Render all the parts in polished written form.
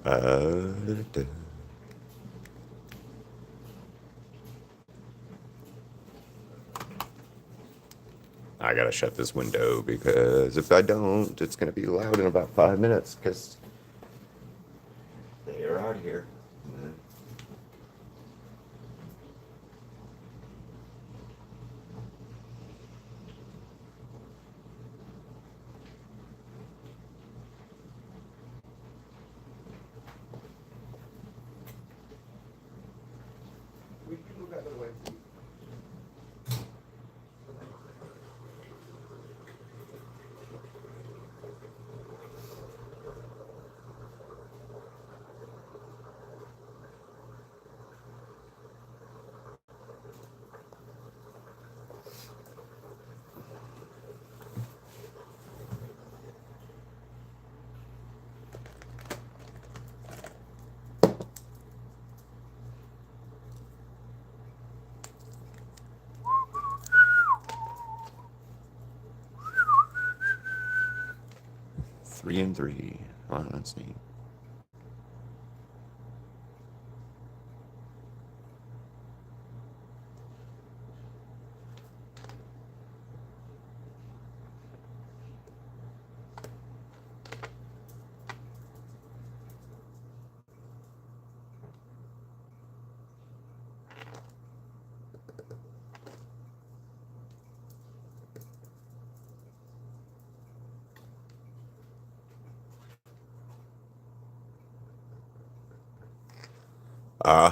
Uh, I gotta shut this window because if I don't, it's gonna be loud in about 5 minutes because they are out here. We can move out of the way. Three and three. Oh, that's neat.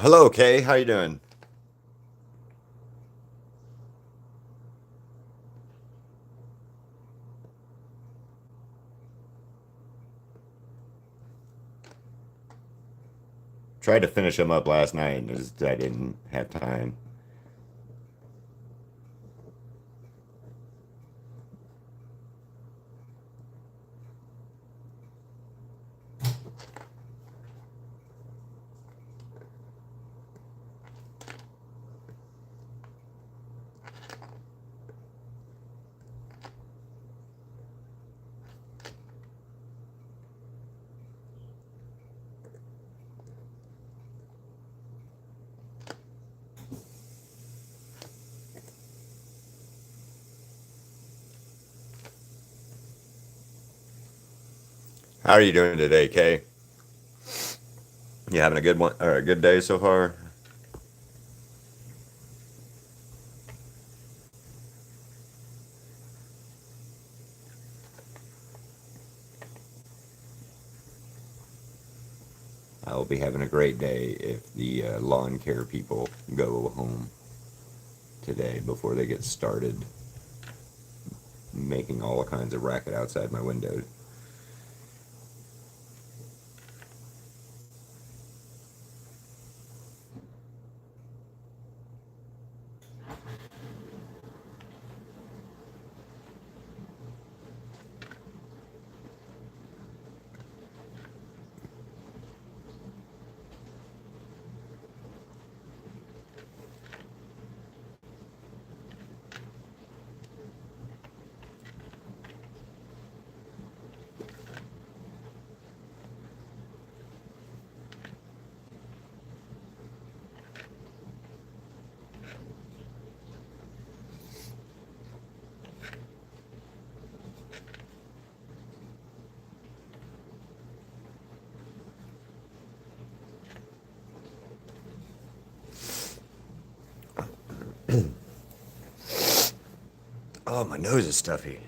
Hello, Kay. How you doing? Tried to finish them up last night, and I didn't have time. How are you doing today, Kay? You having a good one or a good day so far? I will be having a great day if the lawn care people go home today before they get started making all kinds of racket outside my window. Oh, my nose is stuffy.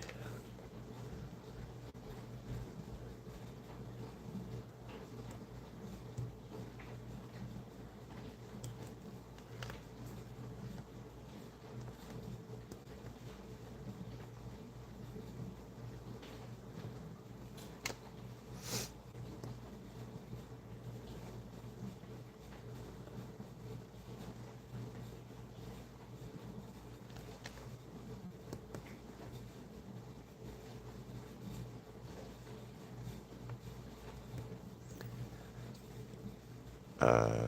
Uh,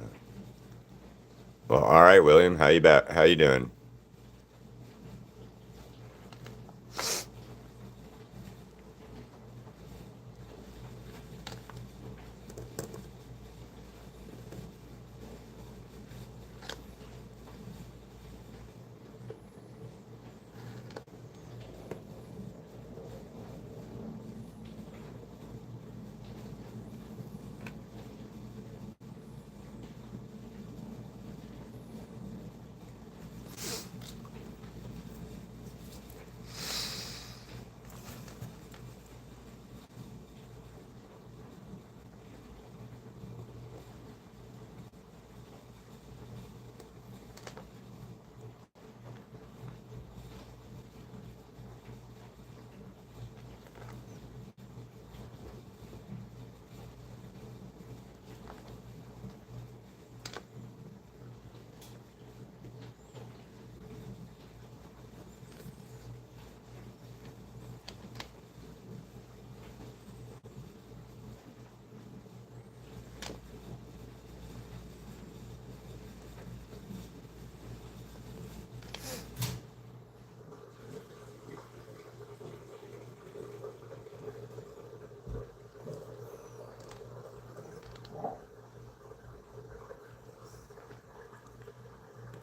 well, all right, William. How you back? How you doing?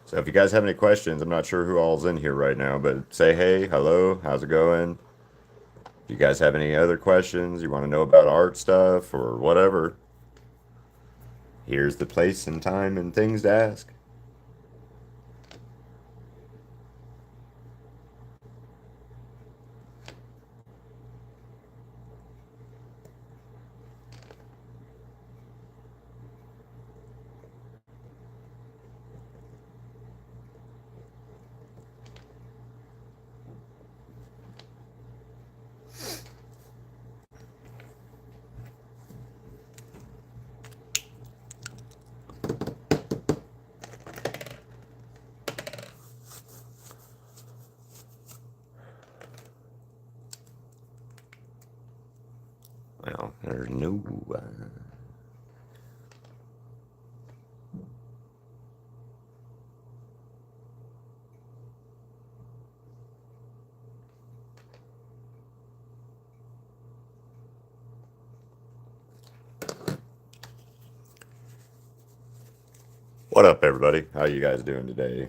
So if you guys have any questions, I'm not sure who all's in here right now, but say hey, hello, how's it going? If you guys have any other questions, you want to know about art stuff or whatever, here's the place and time and things to ask. Well, there's no. What up, everybody? How you guys doing today?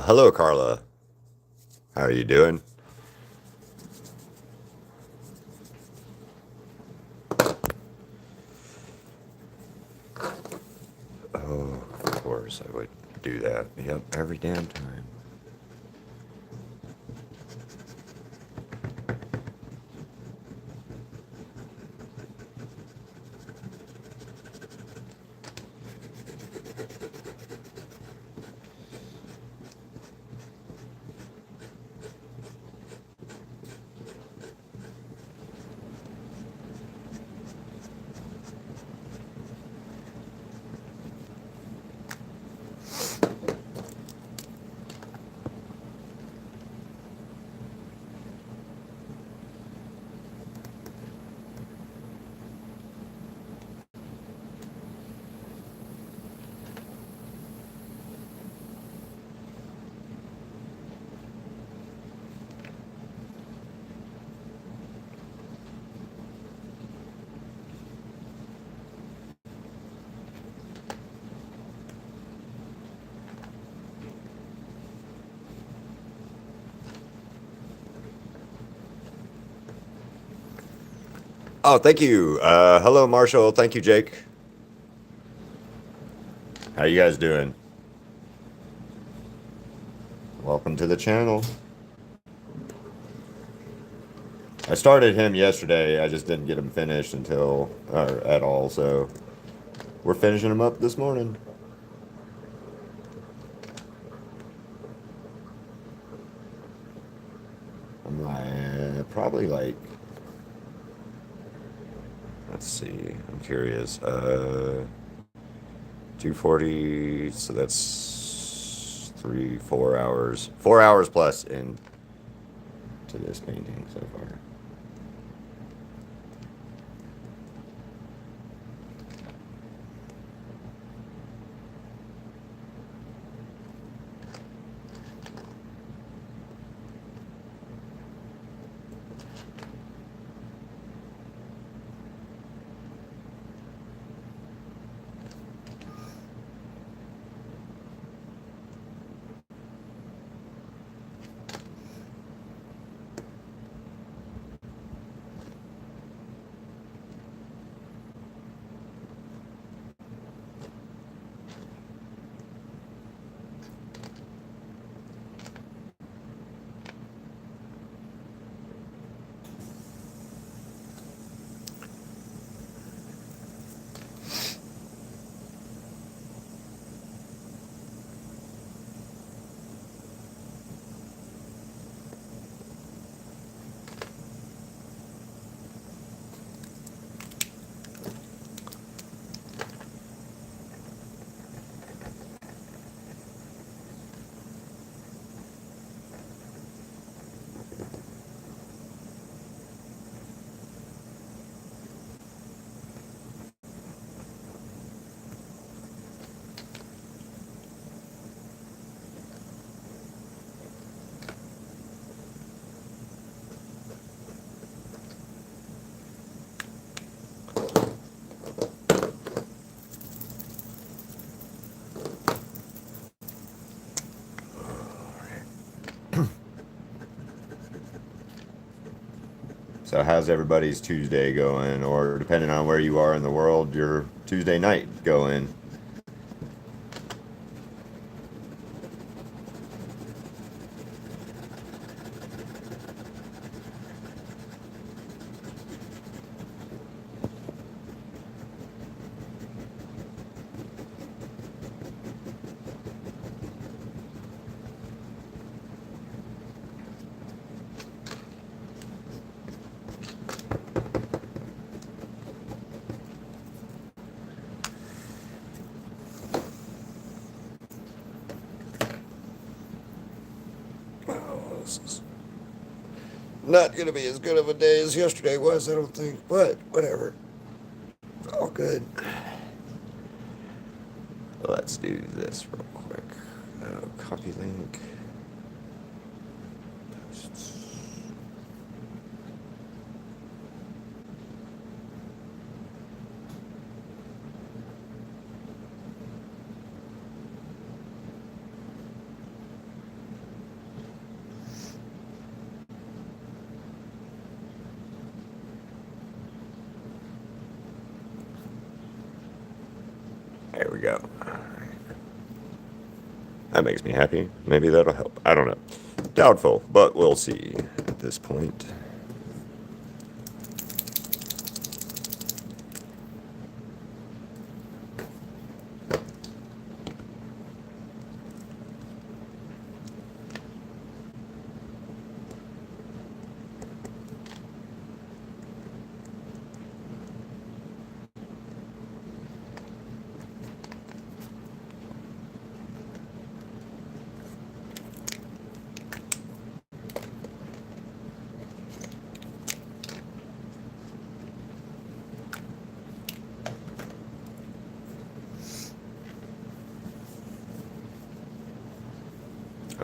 Hello, Carla. How are you doing? Oh, of course I would do that. Yep, every damn time. Oh, thank you. Hello, Marshall. Thank you, Jake. How you guys doing? Welcome to the channel. I started him yesterday. I just didn't get him finished until, or at all. So we're finishing him up this morning. I'm like, probably like, let's see. I'm curious. 240. So that's 4 hours. 4 hours plus into this painting so far. So how's everybody's Tuesday going? Or depending on where you are in the world, your Tuesday night going? This is not going to be as good of a day as yesterday was, I don't think, but whatever. All good. Let's do this real quick. Copy link. Posts. There we go. That makes me happy. Maybe that'll help. I don't know. Doubtful, but we'll see at this point.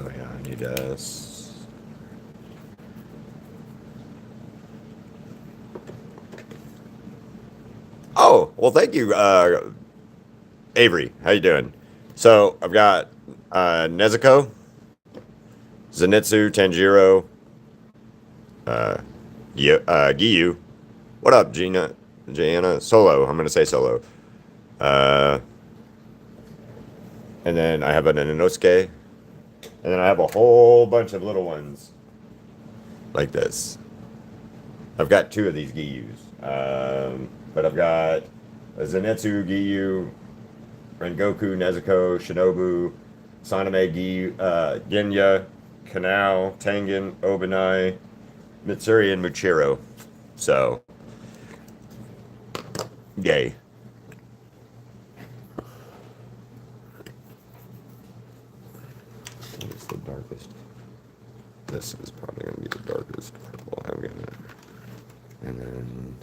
Oh yeah, I need us. Oh, well thank you, Avery. How you doing? So I've got Nezuko, Zenitsu, Tanjiro, Giyu. What up, Gina? Jana? Solo. I'm gonna say Solo. Uh, and then I have an Inosuke. And then I have a whole bunch of little ones like this. I've got two of these Giyus. But I've got a Zenitsu Giyu, Rengoku, Nezuko, Shinobu, Saname Giyu, Genya, Kanao, Tengen, Obanai, Mitsuri, and Muchiro. So, yay. What's the darkest? This is probably going to be the darkest purple I'm going to. And then.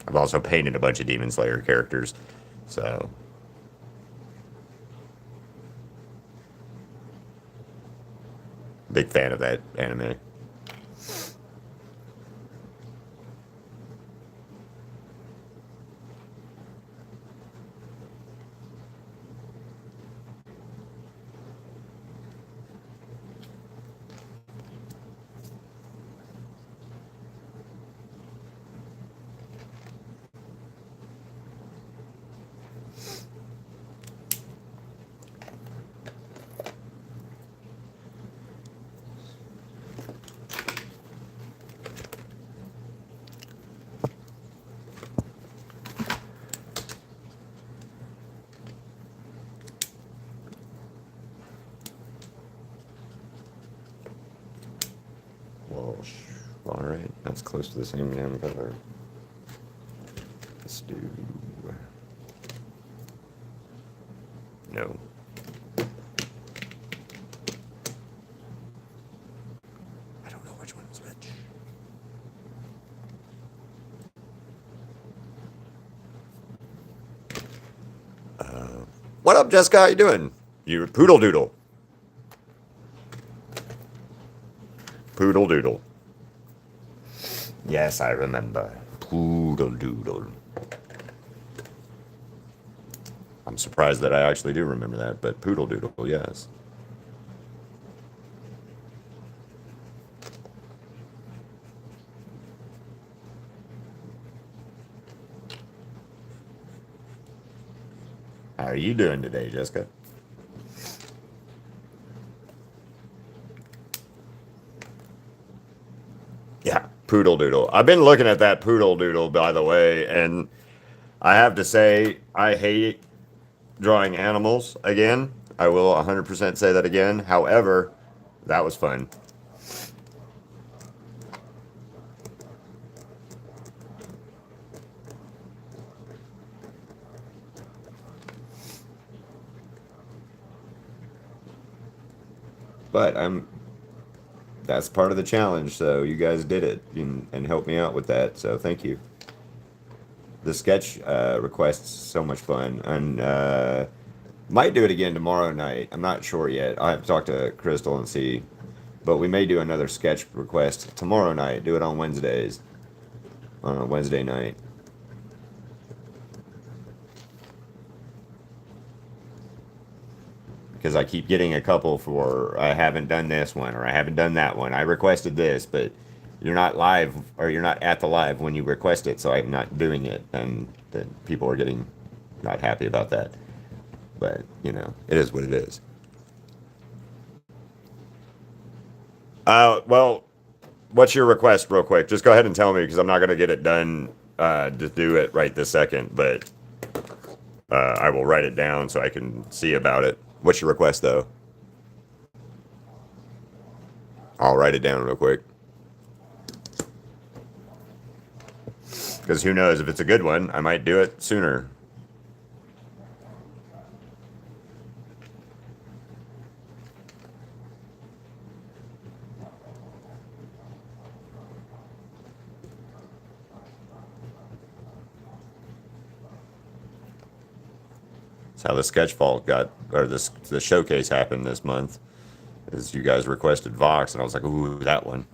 I've also painted a bunch of Demon Slayer characters, so. Big fan of that anime. Well, all right, that's close to the same damn color. Let's do. No. I don't know which one's which. What up, Jessica? How you doing? You poodle doodle. Poodle doodle. Yes, I remember. Poodle doodle. I'm surprised that I actually do remember that, but poodle doodle, yes. How are you doing today, Jessica? Yeah, poodle doodle. I've been looking at that poodle doodle, by the way, and I have to say, I hate drawing animals again. I will 100% say that again. However, that was fun. But that's part of the challenge, so you guys did it and helped me out with that, so thank you. The sketch request's so much fun, and might do it again tomorrow night. I'm not sure yet. I have to talk to Crystal and see, but we may do another sketch request tomorrow night. Do it on Wednesdays, on a Wednesday night. Because I keep getting a couple for I haven't done this one or I haven't done that one. I requested this, but you're not live or you're not at the live when you request it, so I'm not doing it, and then people are getting not happy about that. But it is what it is. Well, what's your request, real quick? Just go ahead and tell me because I'm not gonna get it done. To do it right this second, but I will write it down so I can see about it. What's your request, though? I'll write it down real quick. Because who knows, if it's a good one, I might do it sooner. That's how the sketch vault got, or the showcase happened this month. Is you guys requested Vox, and I was like, ooh, that one.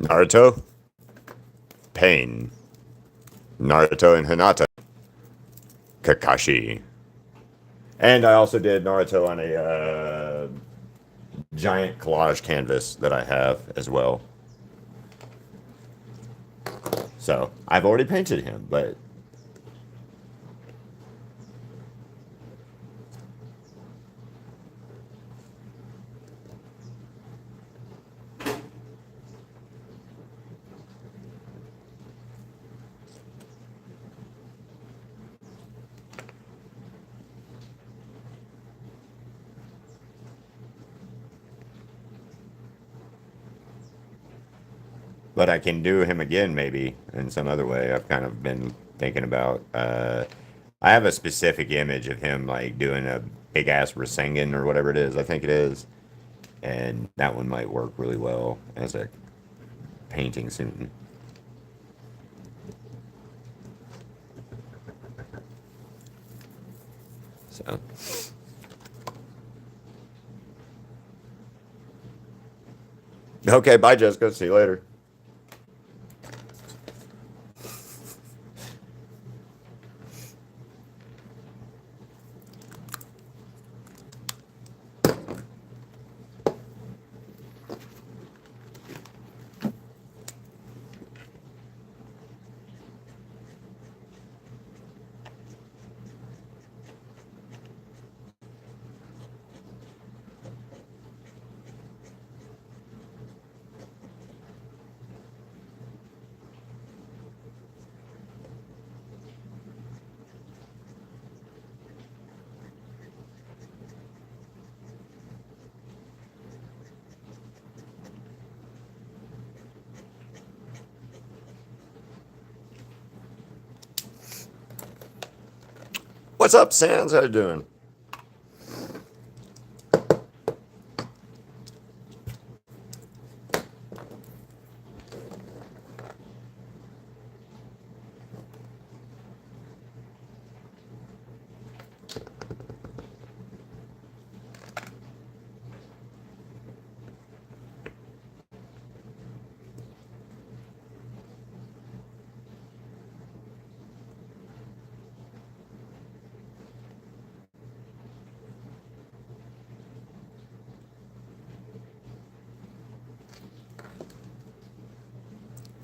Naruto, Pain, Naruto and Hinata, Kakashi. And I also did Naruto on a giant collage canvas that I have as well. So I've already painted him, but I can do him again maybe in some other way. I've kind of been thinking about. I have a specific image of him like doing a big ass Rasengan or whatever it is. I think it is, and that one might work really well as a painting soon. So. Okay, bye, Jessica. See you later. What's up, Sans? How you doing?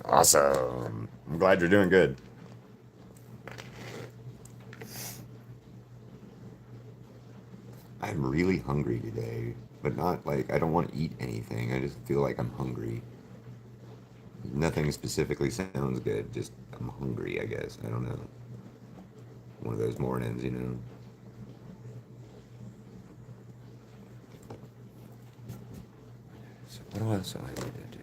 Awesome. I'm glad you're doing good. I'm really hungry today, but not like I don't want to eat anything. I just feel like I'm hungry. Nothing specifically sounds good. Just I'm hungry, I guess. I don't know. One of those mornings, you know. So what else do I need to do?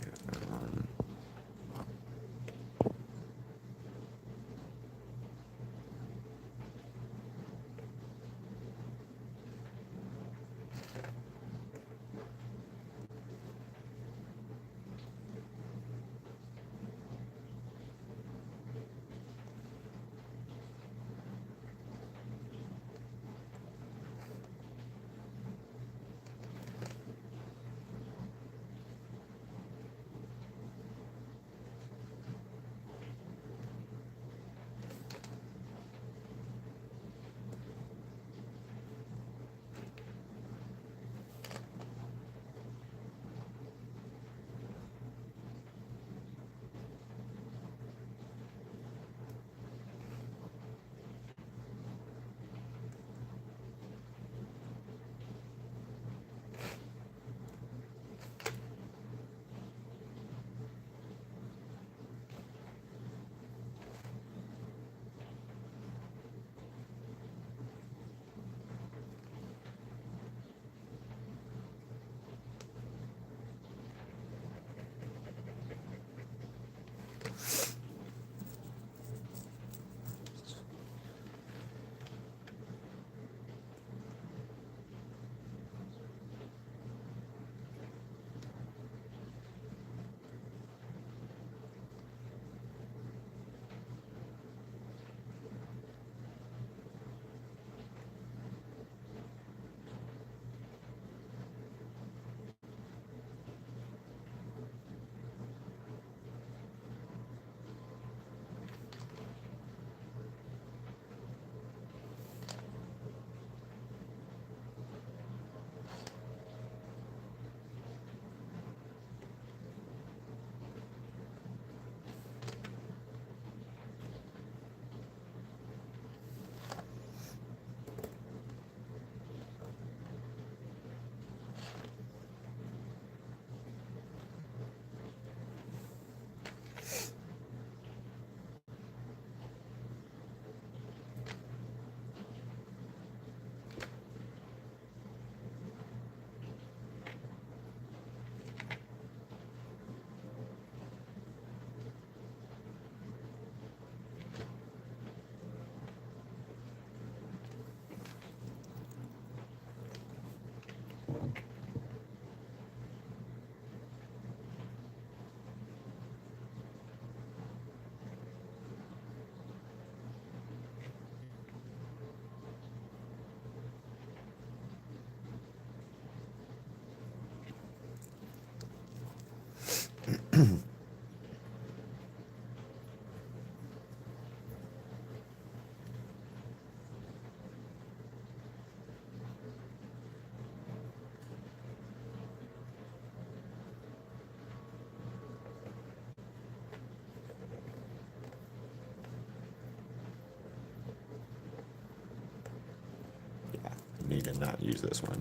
Need to not use this one.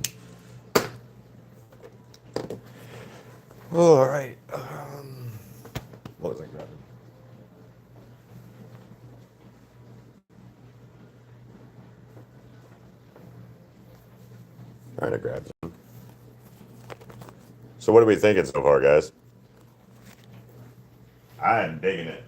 All right. What was I grabbing? Trying to grab some. So what are we thinking so far, guys? I'm digging it.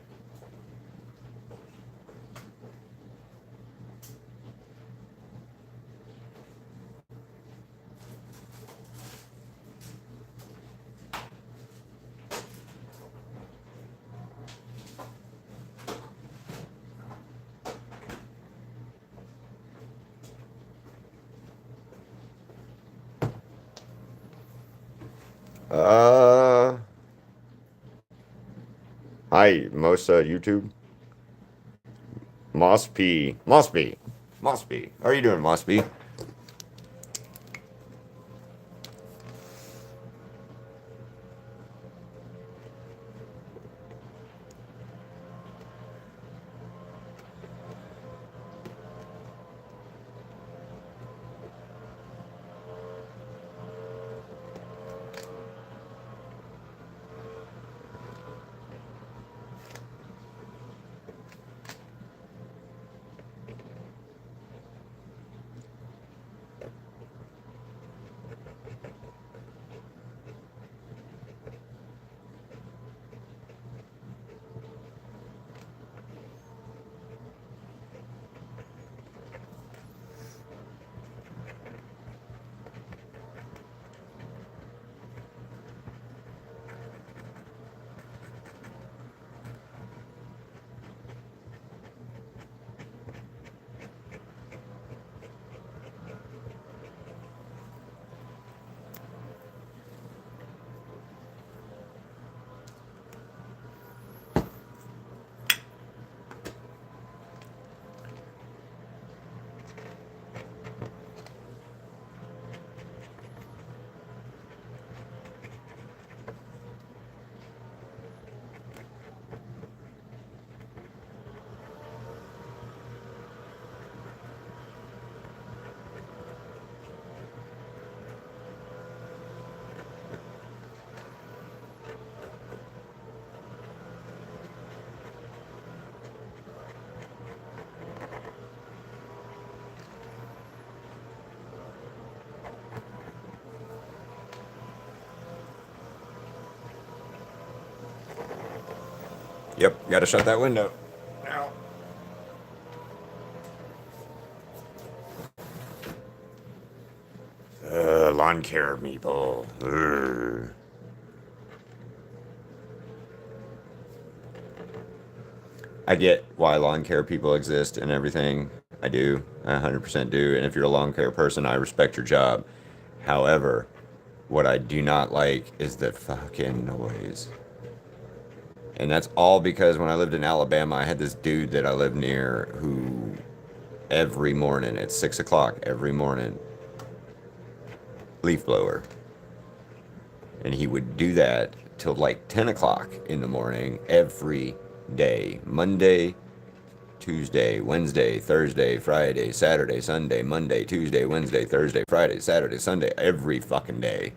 Uh, Hi, most YouTube. Moss P. Moss B. Moss B. How are you doing, Moss B? Yep, gotta shut that window. Now. Lawn care people. Ugh. I get why lawn care people exist and everything. I do. I 100% do. And if you're a lawn care person, I respect your job. However, what I do not like is the fucking noise. And that's all because when I lived in Alabama, I had this dude that I lived near who every morning at 6 o'clock every morning, leaf blower. And he would do that till like 10 o'clock in the morning every day. Monday, Tuesday, Wednesday, Thursday, Friday, Saturday, Sunday, Monday, Tuesday, Wednesday, Thursday, Friday, Saturday, Sunday, every fucking day.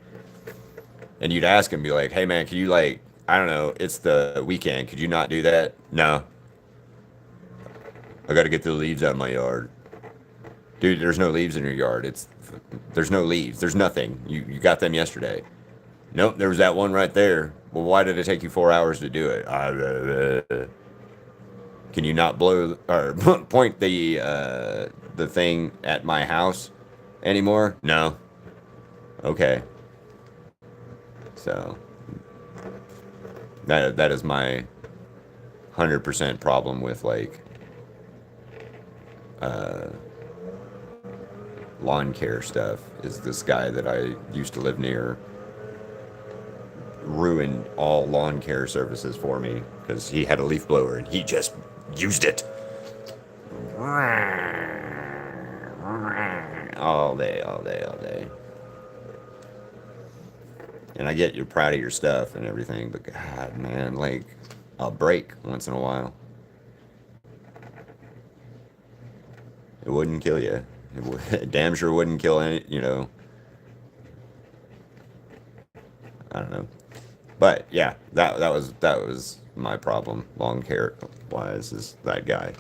And you'd ask him, be like, hey man, can you like, I don't know, it's the weekend. Could you not do that? No. I got to get the leaves out of my yard. Dude, there's no leaves in your yard. There's no leaves. There's nothing. You got them yesterday. Nope, there was that one right there. Well, why did it take you 4 hours to do it? Can you not blow or point the thing at my house anymore? No. Okay. So that is my 100% problem with like uh, lawn care stuff. Is this guy that I used to live near ruined all lawn care services for me because he had a leaf blower and he just used it all day, all day, all day. And I get you're proud of your stuff and everything, but God, man, like a break once in a while. It wouldn't kill you. It damn sure wouldn't kill any, I don't know. But yeah, that was my problem, lawn care wise, is that guy.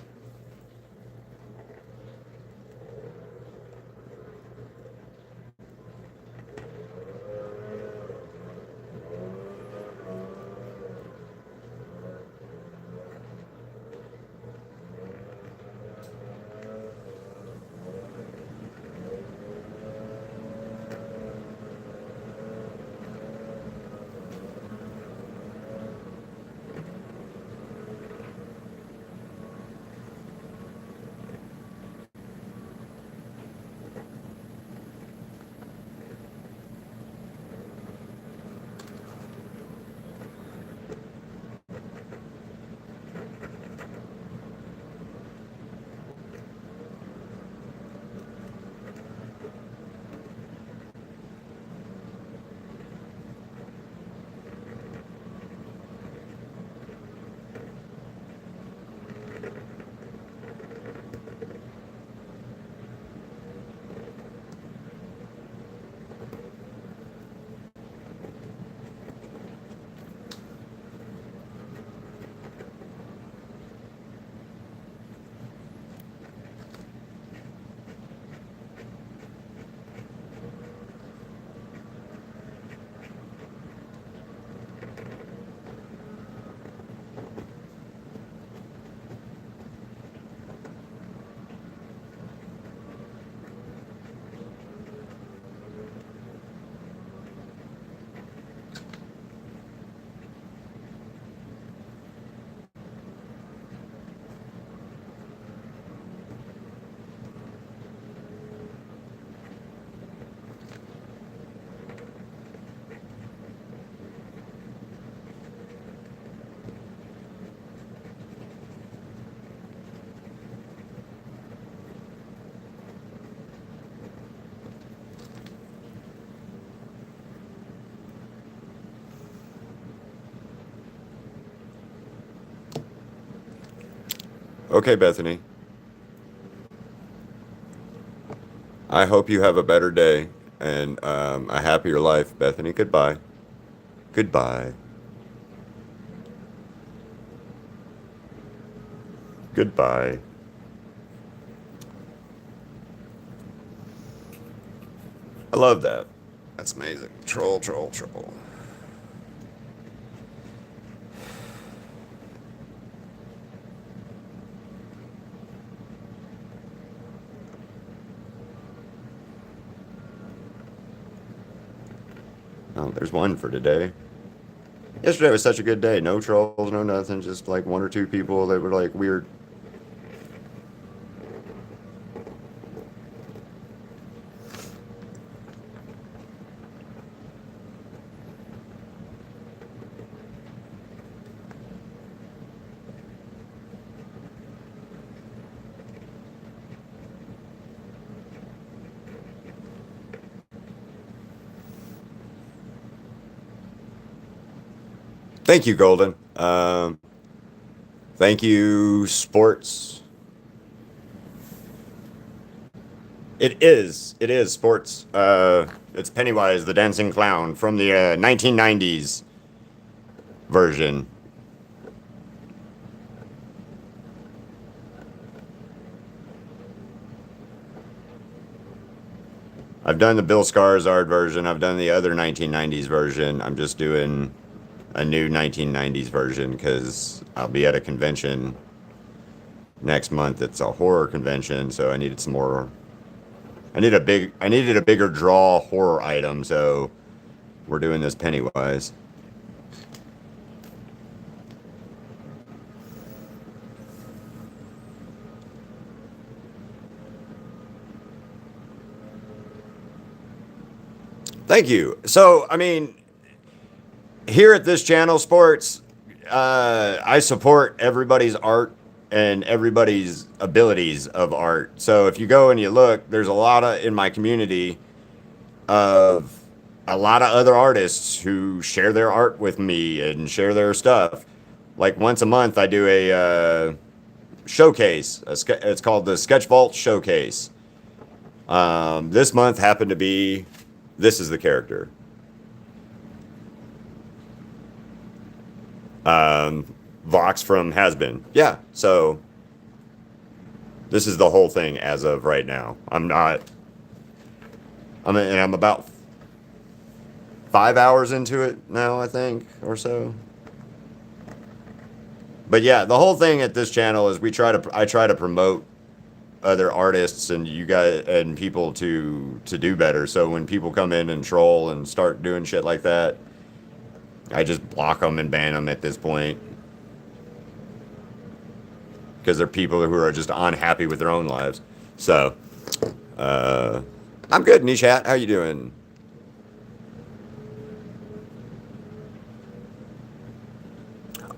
Okay, Bethany. I hope you have a better day and a happier life, Bethany. Goodbye. Goodbye. Goodbye. I love that. That's amazing. Troll, troll, troll. Oh, there's one for today. Yesterday was such a good day. No trolls, no nothing. Just like one or two people that were like weird. Thank you, Golden. Thank you, Sports. It is. It is Sports. It's Pennywise, the dancing clown from the 1990s version. I've done the Bill Skarsgård version. I've done the other 1990s version. I'm just doing a new 1990s version because I'll be at a convention next month. It's a horror convention, so I needed some more. I needed a bigger draw horror item, so we're doing this Pennywise. Thank you. So, I mean, here at this channel, Sports, I support everybody's art and everybody's abilities of art. So if you go and you look, there's a lot of in my community of a lot of other artists who share their art with me and share their stuff. Like once a month, I do a showcase. It's called the Sketch Vault Showcase. This month happened to be this is the character. Vox from Has Been. Yeah, so this is the whole thing as of right now. I'm about 5 hours into it now, I think, or so. But yeah, the whole thing at this channel is I try to promote other artists and you guys and people to do better. So when people come in and troll and start doing shit like that, I just block them and ban them at this point. Because they're people who are just unhappy with their own lives. So, I'm good, Nishat. How you doing?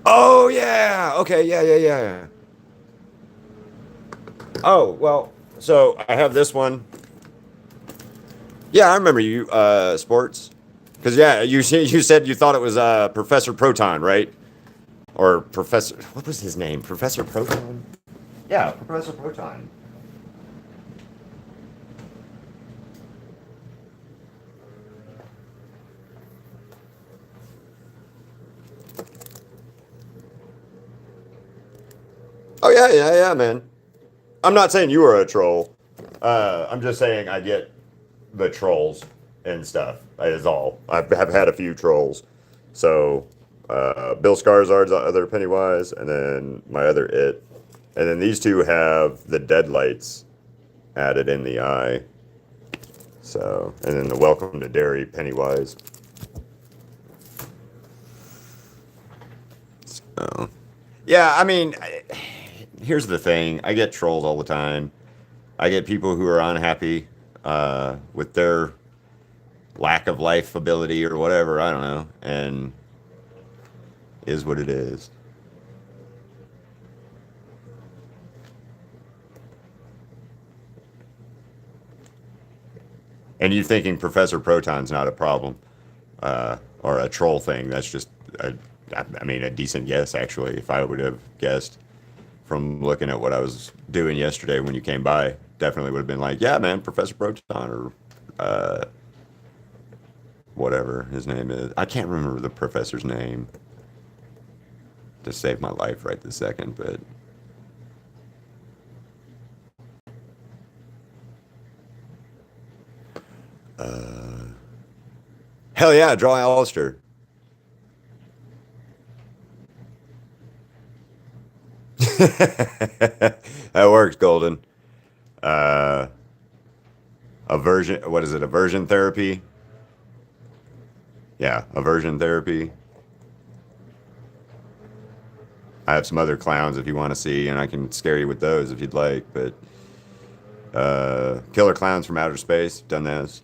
Oh, yeah. Okay, yeah. Oh, well, so I have this one. Yeah, I remember you, Sports. Because, yeah, you said you thought it was Professor Proton, right? Or Professor, what was his name? Professor Proton? Yeah, Professor Proton. Oh, yeah, man. I'm not saying you were a troll. I'm just saying I get the trolls and stuff. That is all. Have had a few trolls. So, Bill Skarsgård's the other Pennywise, and then my other It. And then these two have the deadlights added in the eye. So, and then the Welcome to Derry Pennywise. So, yeah, I mean, here's the thing. I get trolls all the time. I get people who are unhappy with their lack of life ability or whatever. I don't know. And is what it is. And you thinking Professor Proton's not a problem or a troll thing? That's just, I mean, a decent guess actually. If I would have guessed from looking at what I was doing yesterday when you came by. Definitely would have been like, yeah, man, Professor Proton or whatever his name is. I can't remember the professor's name to save my life right this second, but hell yeah, draw Alistair. That works, Golden. Uh, aversion, what is it? Aversion therapy? Yeah, aversion therapy. I have some other clowns if you want to see, and I can scare you with those if you'd like. But Killer Clowns from Outer Space, done those.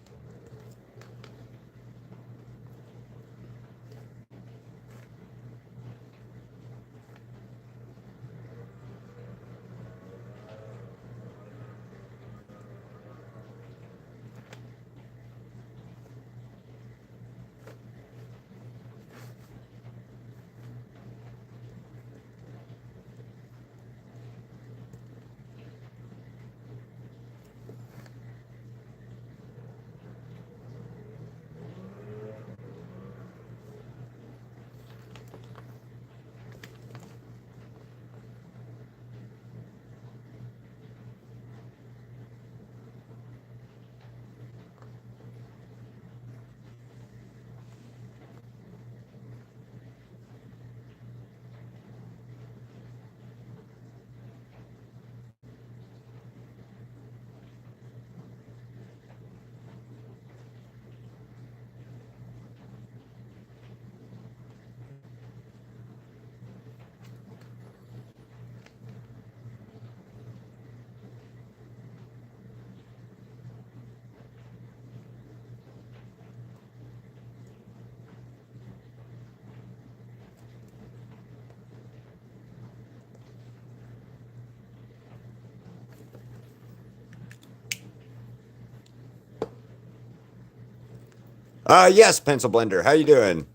Yes, Pencil Blender. How you doing?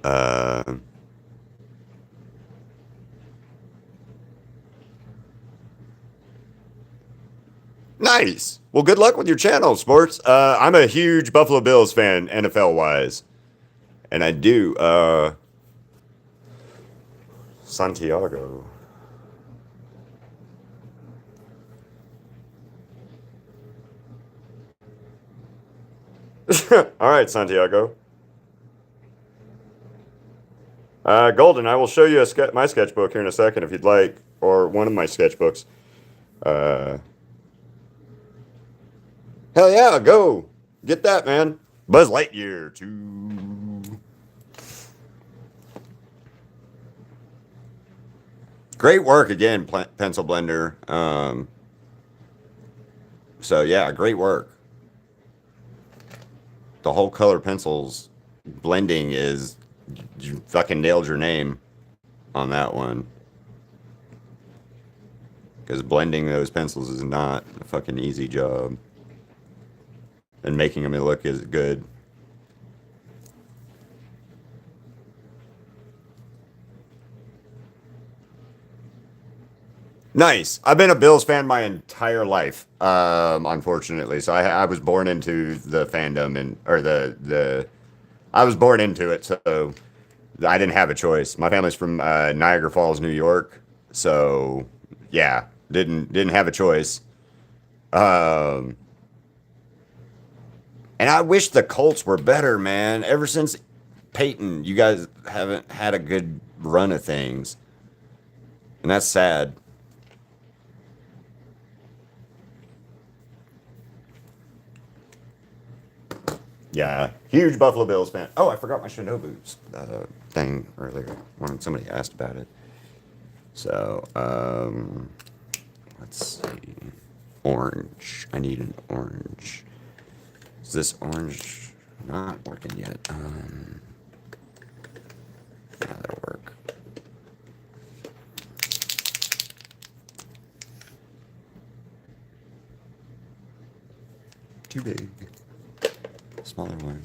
Uh, nice. Well, good luck with your channel, sports. I'm a huge Buffalo Bills fan, NFL wise, and I do. Santiago. All right, Santiago. Golden, I will show you my sketchbook here in a second if you'd like, or one of my sketchbooks. Uh, hell yeah, go get that, man. Buzz Lightyear 2. Great work again, Pencil Blender. So yeah, great work. The whole color pencils blending is, you fucking nailed your name on that one. Because blending those pencils is not a fucking easy job. And making them look as good. Nice. I've been a Bills fan my entire life, unfortunately. So I was born into the fandom or I was born into it, so I didn't have a choice. My family's from Niagara Falls, New York, so yeah, didn't have a choice. Um, and I wish the Colts were better, man. Ever since Peyton, you guys haven't had a good run of things, and that's sad. Yeah, huge Buffalo Bills fan. Oh, I forgot my Shinobu's thing earlier when somebody asked about it. So, let's see. Orange. I need an orange. Is this orange not working yet? Yeah, that'll work. Too big. Smaller one.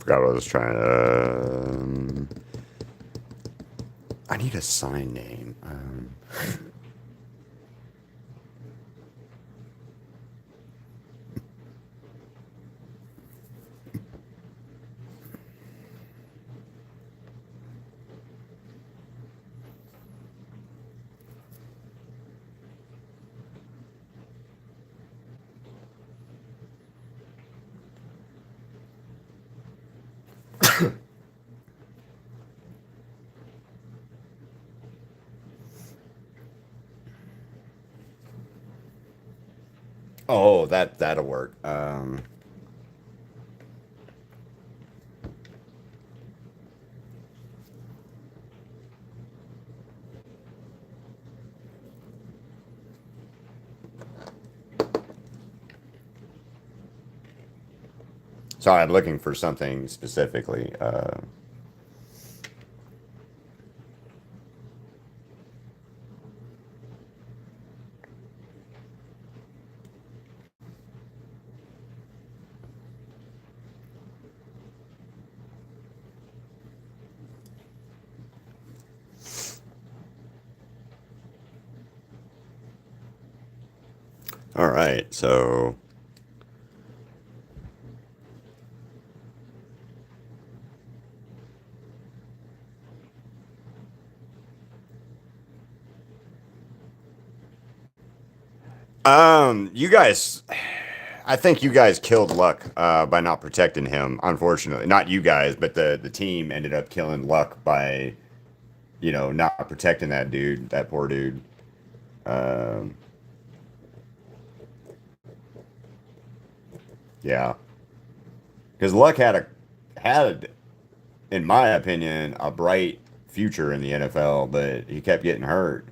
forgot what I was trying to. I need a sign name. Oh, that'll work. Sorry, I'm looking for something specifically. All right, so you guys, I think you guys killed Luck by not protecting him. Unfortunately, not you guys, but the team ended up killing Luck by not protecting that dude, that poor dude. Um, yeah, because Luck had, in my opinion, a bright future in the NFL, but he kept getting hurt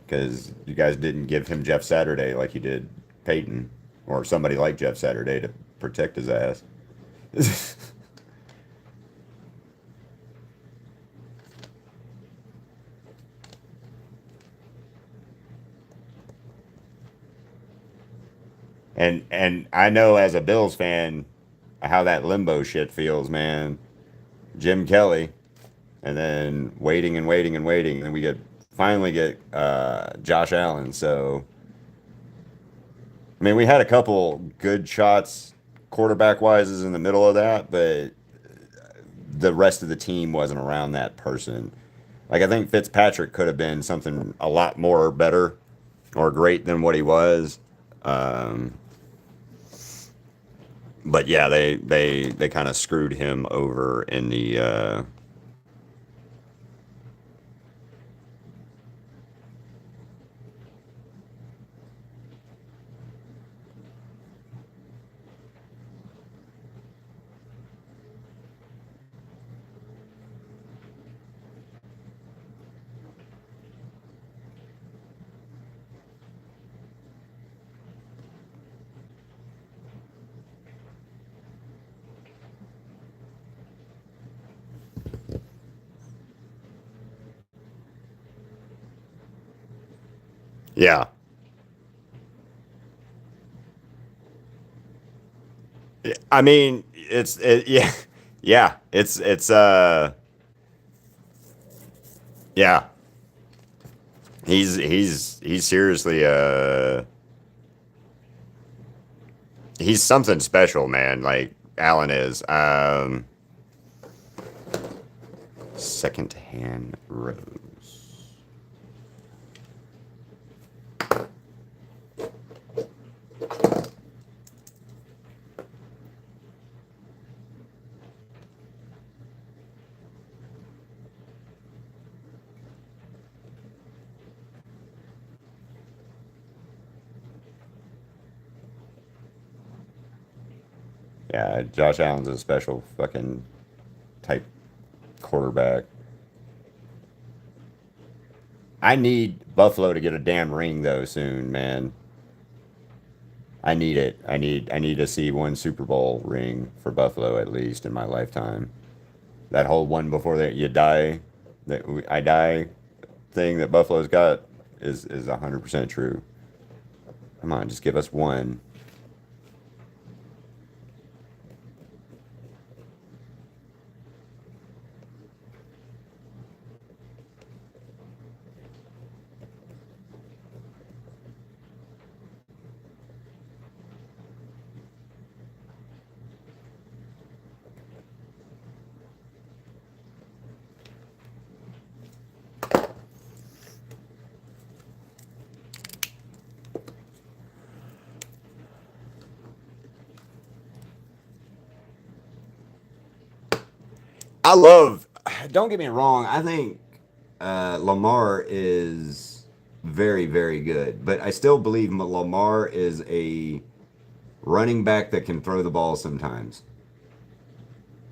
because you guys didn't give him Jeff Saturday like you did Peyton or somebody like Jeff Saturday to protect his ass. And I know as a Bills fan how that limbo shit feels, man. Jim Kelly, and then waiting and waiting and waiting, and we finally get Josh Allen. So I mean, we had a couple good shots quarterback wise in the middle of that, but the rest of the team wasn't around that person. Like I think Fitzpatrick could have been something a lot more better or great than what he was. Um, but yeah, they kind of screwed him over in the yeah. I mean, yeah, yeah. Yeah. He's seriously he's something special, man. Like Allen is. Second hand rose. Yeah, Josh Allen's a special fucking type quarterback. I need Buffalo to get a damn ring though soon, man. I need it. I need to see one Super Bowl ring for Buffalo at least in my lifetime. That whole one before that you die, I die thing that Buffalo's got is 100% true. Come on, just give us one. I love. Don't get me wrong. I think Lamar is very, very good, but I still believe Lamar is a running back that can throw the ball sometimes.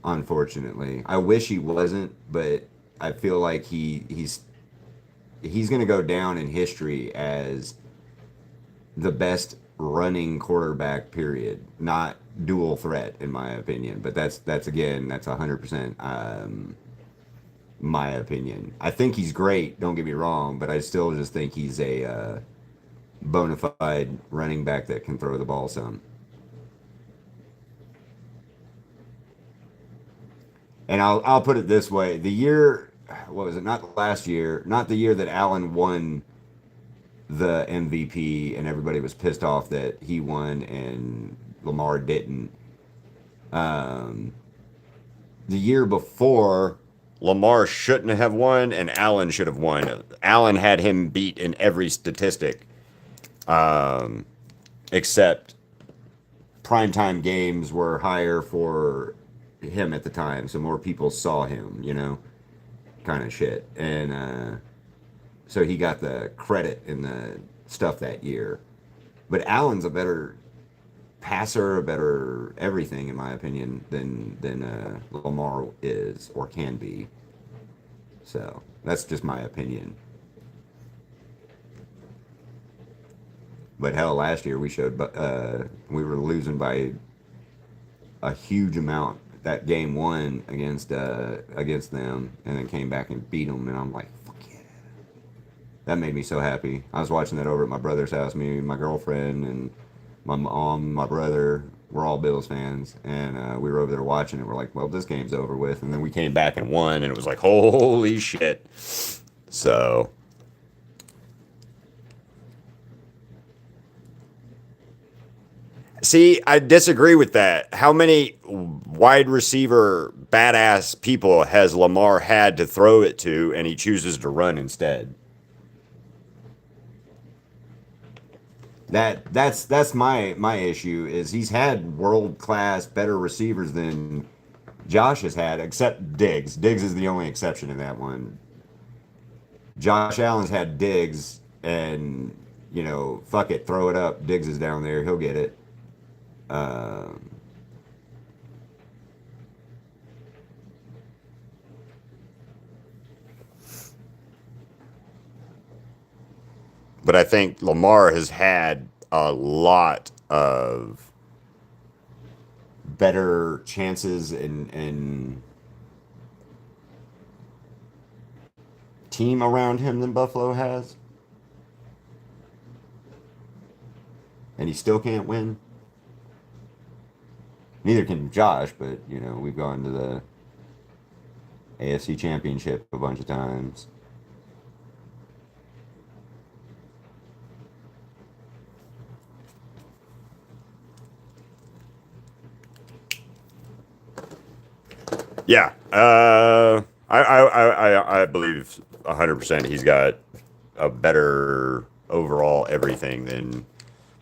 Unfortunately, I wish he wasn't, but I feel like he's going to go down in history as the best running quarterback. Period. Not dual threat, in my opinion. But that's again that's 100% my opinion. I think he's great. Don't get me wrong, but I still just think he's a bona fide running back that can throw the ball some. And I'll put it this way: the year, what was it? Not last year, not the year that Allen won the MVP, and everybody was pissed off that he won and Lamar didn't. Um, the year before, Lamar shouldn't have won, and Allen should have won. Allen had him beat in every statistic, um, except primetime games were higher for him at the time, so more people saw him, kind of shit. And so he got the credit in the stuff that year. But Allen's a better passer, a better everything, in my opinion, than Lamar is or can be. So that's just my opinion. But hell, last year we were losing by a huge amount. That game one against them, and then came back and beat them, and I'm like, fuck yeah. That made me so happy. I was watching that over at my brother's house. Me, my girlfriend, and my mom, my brother. We're all Bills fans, and we were over there watching it. We're like, well, this game's over with, and then we came back and won, and it was like, holy shit. So see, I disagree with that. How many wide receiver badass people has Lamar had to throw it to, and he chooses to run instead? That's my issue is he's had world class better receivers than Josh has had, except Diggs. Diggs is the only exception in that one. Josh Allen's had Diggs, and fuck it, throw it up. Diggs is down there, he'll get it. Um, but I think Lamar has had a lot of better chances and team around him than Buffalo has, and he still can't win. Neither can Josh, but we've gone to the AFC Championship a bunch of times. Yeah, I believe 100% he's got a better overall everything than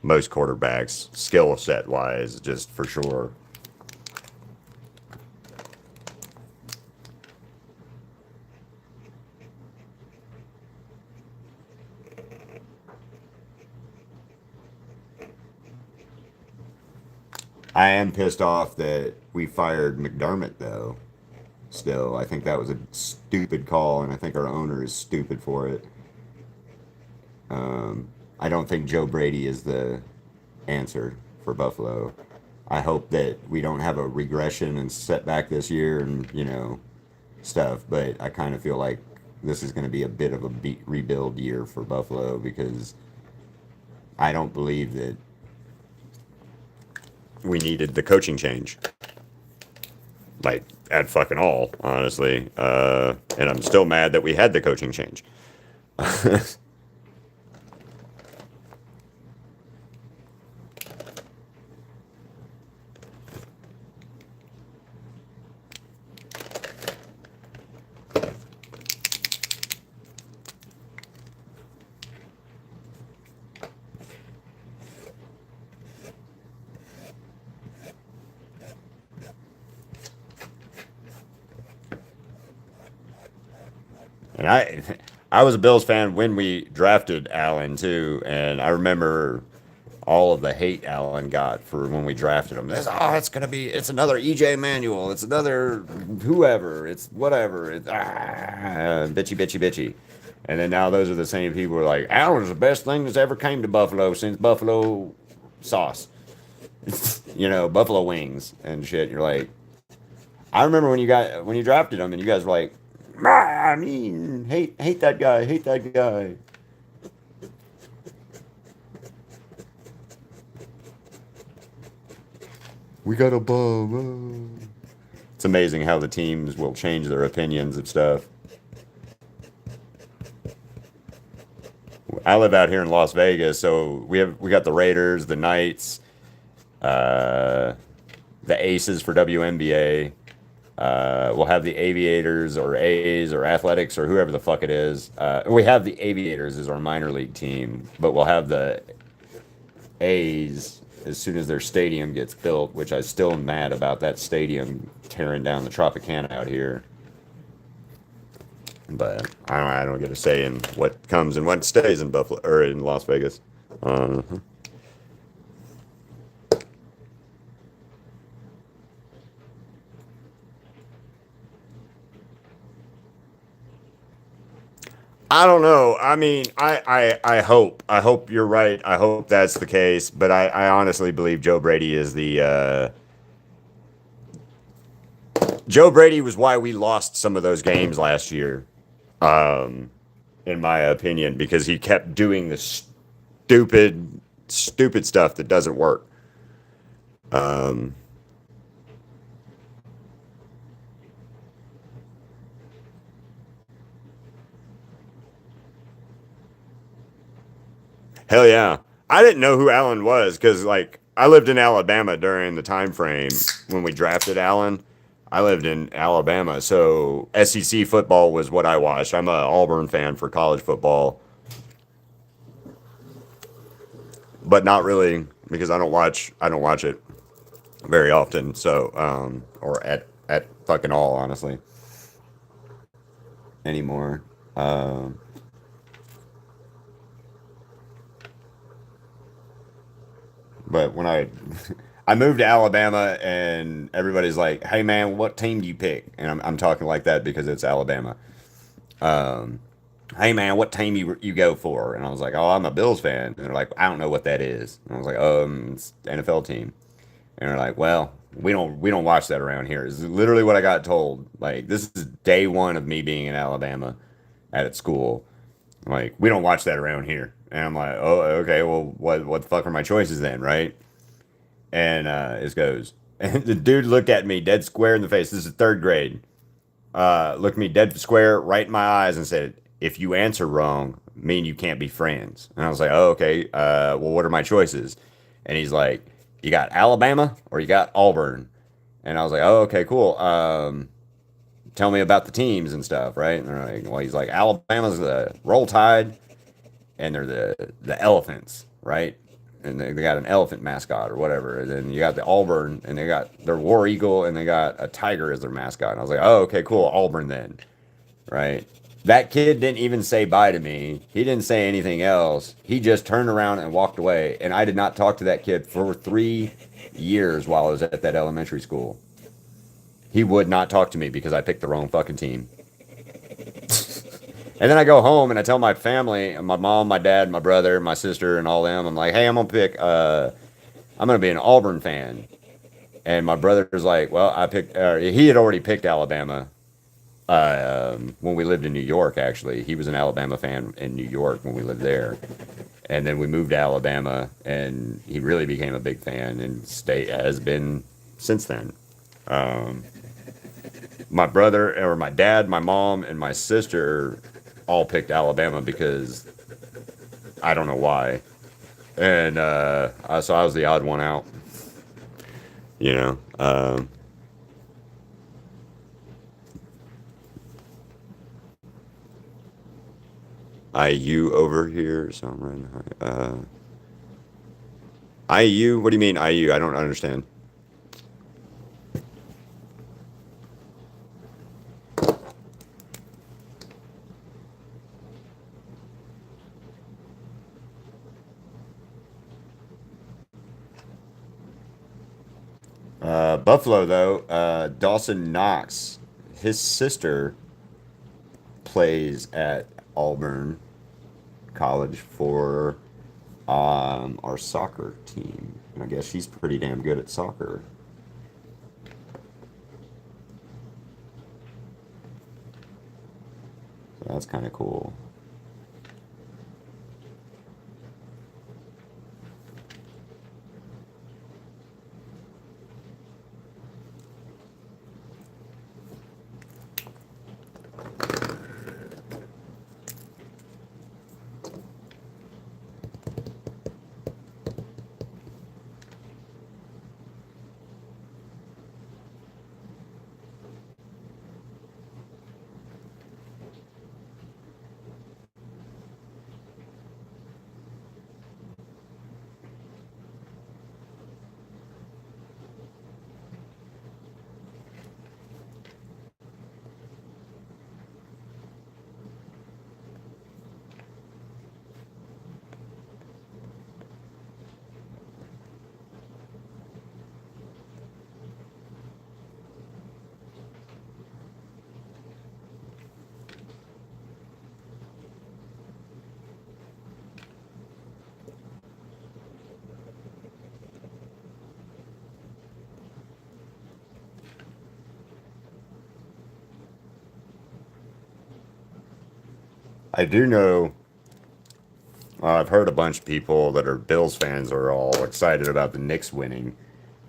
most quarterbacks, skill set wise, just for sure. I am pissed off that we fired McDermott, though. Still, I think that was a stupid call, and I think our owner is stupid for it. I don't think Joe Brady is the answer for Buffalo. I hope that we don't have a regression and setback this year and, stuff, but I kind of feel like this is going to be a bit of a rebuild year for Buffalo because I don't believe that we needed the coaching change. Like, at fucking all, honestly. And I'm still mad that we had the coaching change. And I was a Bills fan when we drafted Allen too, and I remember all of the hate Allen got for when we drafted him. It's another EJ Manuel, it's another whoever, it's whatever, it's bitchy, bitchy, bitchy. And then now those are the same people who are like, Allen's the best thing that's ever came to Buffalo since Buffalo sauce, Buffalo wings and shit. You're like, I remember when you drafted him and you guys were like, I mean, hate that guy, hate that guy. We got a bum. It's amazing how the teams will change their opinions of stuff. I live out here in Las Vegas, so we got the Raiders, the Knights, uh, the Aces for WNBA. We'll have the Aviators or A's or Athletics or whoever the fuck it is. We have the Aviators as our minor league team, but we'll have the A's as soon as their stadium gets built, which I'm still mad about that stadium tearing down the Tropicana out here. But I don't get a say in what comes and what stays in Buffalo or in Las Vegas. Uh, I don't know. I mean, I hope you're right. I hope that's the case. But I honestly believe Joe Brady is Joe Brady was why we lost some of those games last year. Um, in my opinion, because he kept doing the stupid stuff that doesn't work. Um, Hell yeah. I didn't know who Allen was because, like, I lived in Alabama during the time frame when we drafted Allen. I lived in Alabama, so SEC football was what I watched. I'm a Auburn fan for college football, but not really because I don't watch it very often. So, or at fucking all, honestly, anymore. Um, but when I moved to Alabama and everybody's like, "Hey man, what team do you pick?" And I'm talking like that because it's Alabama. Um, hey man, what team you go for? And I was like, "Oh, I'm a Bills fan." And they're like, "I don't know what that is." And I was like, It's the NFL team." And they're like, "Well, we don't watch that around here." Is literally what I got told. Like this is day one of me being in Alabama at school. Like we don't watch that around here. And I'm like, "Oh, okay. Well, what the fuck are my choices then, right?" And it goes, and the dude looked at me dead square in the face. This is third grade. Looked me dead square right in my eyes and said, "If you answer wrong, mean you can't be friends." And I was like, "Oh, okay. Well, what are my choices?" And he's like, "You got Alabama or you got Auburn." And I was like, "Oh, okay, cool. Tell me about the teams and stuff, right?" And they're like, "Well," he's like, "Alabama's the Roll Tide, and they're the Elephants, right?" And they got an elephant mascot or whatever. And then you got the Auburn, and they got their War Eagle, and they got a tiger as their mascot. And I was like, "Oh, okay, cool, Auburn then." Right? That kid didn't even say bye to me. He didn't say anything else. He just turned around and walked away. And I did not talk to that kid for 3 years while I was at that elementary school. He would not talk to me because I picked the wrong fucking team. And then I go home and I tell my family, my mom, my dad, my brother, my sister, and all them. I'm like, "Hey, I'm gonna be an Auburn fan." And my brother's like, "Well, I picked." He had already picked Alabama when we lived in New York. Actually, he was an Alabama fan in New York when we lived there. And then we moved to Alabama, and he really became a big fan and has been since then. Um, my brother, or my dad, my mom, and my sister all picked Alabama because I don't know why. And so I was the odd one out, you know. IU over here, so I'm right. IU? What do you mean IU? I don't understand. Buffalo, though, Dawson Knox, his sister plays at Auburn College for our soccer team. And I guess she's pretty damn good at soccer. So that's kind of cool. I do know, I've heard a bunch of people that are Bills fans are all excited about the Knicks winning.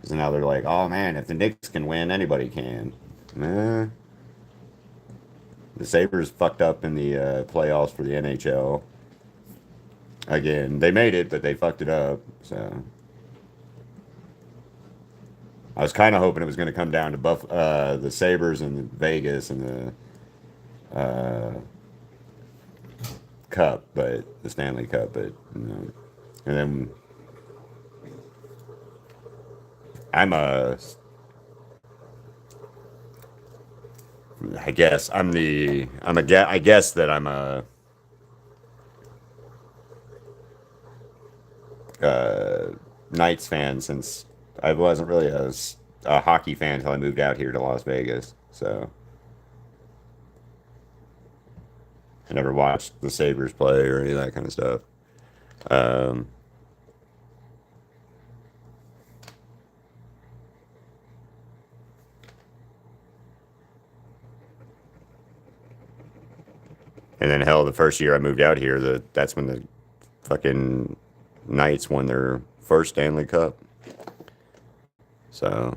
So now they're like, oh man, if the Knicks can win, anybody can. Eh, the Sabres fucked up in the playoffs for the NHL. Again, they made it, but they fucked it up. So I was kind of hoping it was going to come down to the Sabres and Vegas and the Cup, but the Stanley Cup. But you know. And then I'm a, I guess I guess that I'm a uh, Knights fan since I wasn't really a hockey fan until I moved out here to Las Vegas. So I never watched the Sabres play or any of that kind of stuff. Um, and then hell, the first year I moved out here, that's when the fucking Knights won their first Stanley Cup. So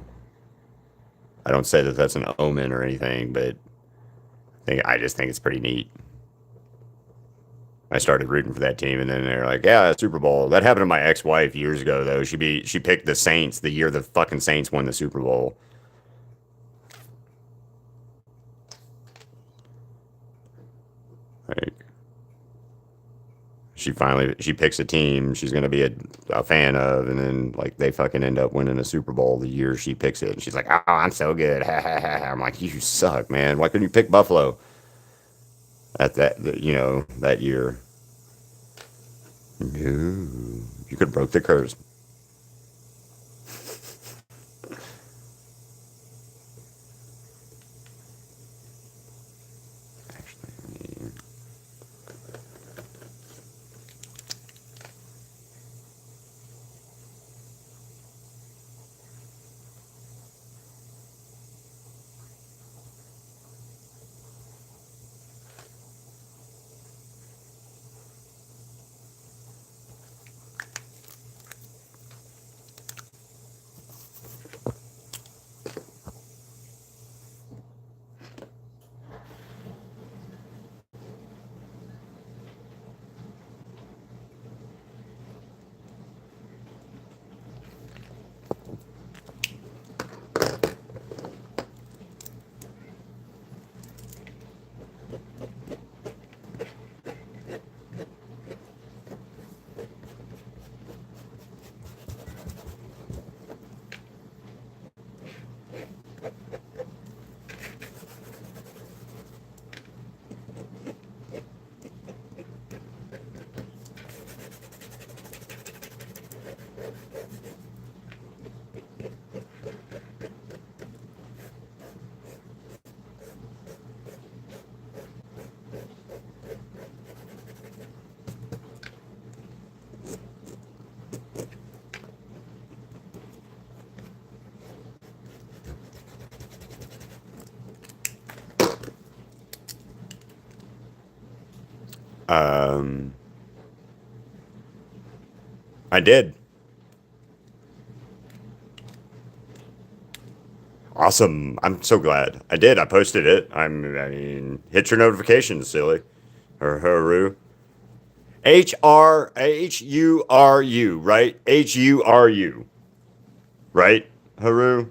I don't say that that's an omen or anything, but I just think it's pretty neat. I started rooting for that team, and then they're like, "Yeah, Super Bowl." That happened to my ex-wife years ago, though. She picked the Saints the year the fucking Saints won the Super Bowl. Like, she picks a team she's gonna be a fan of, and then like they fucking end up winning a Super Bowl the year she picks it. And she's like, "Oh, I'm so good." I'm like, "You suck, man. Why couldn't you pick Buffalo at that year?" No, you could have broke the curse. Actually, Um, I did. Awesome. I'm so glad. I did. I posted it. I mean, hit your notifications, silly. Or Haru. Huru, right? Huru, right? Haru.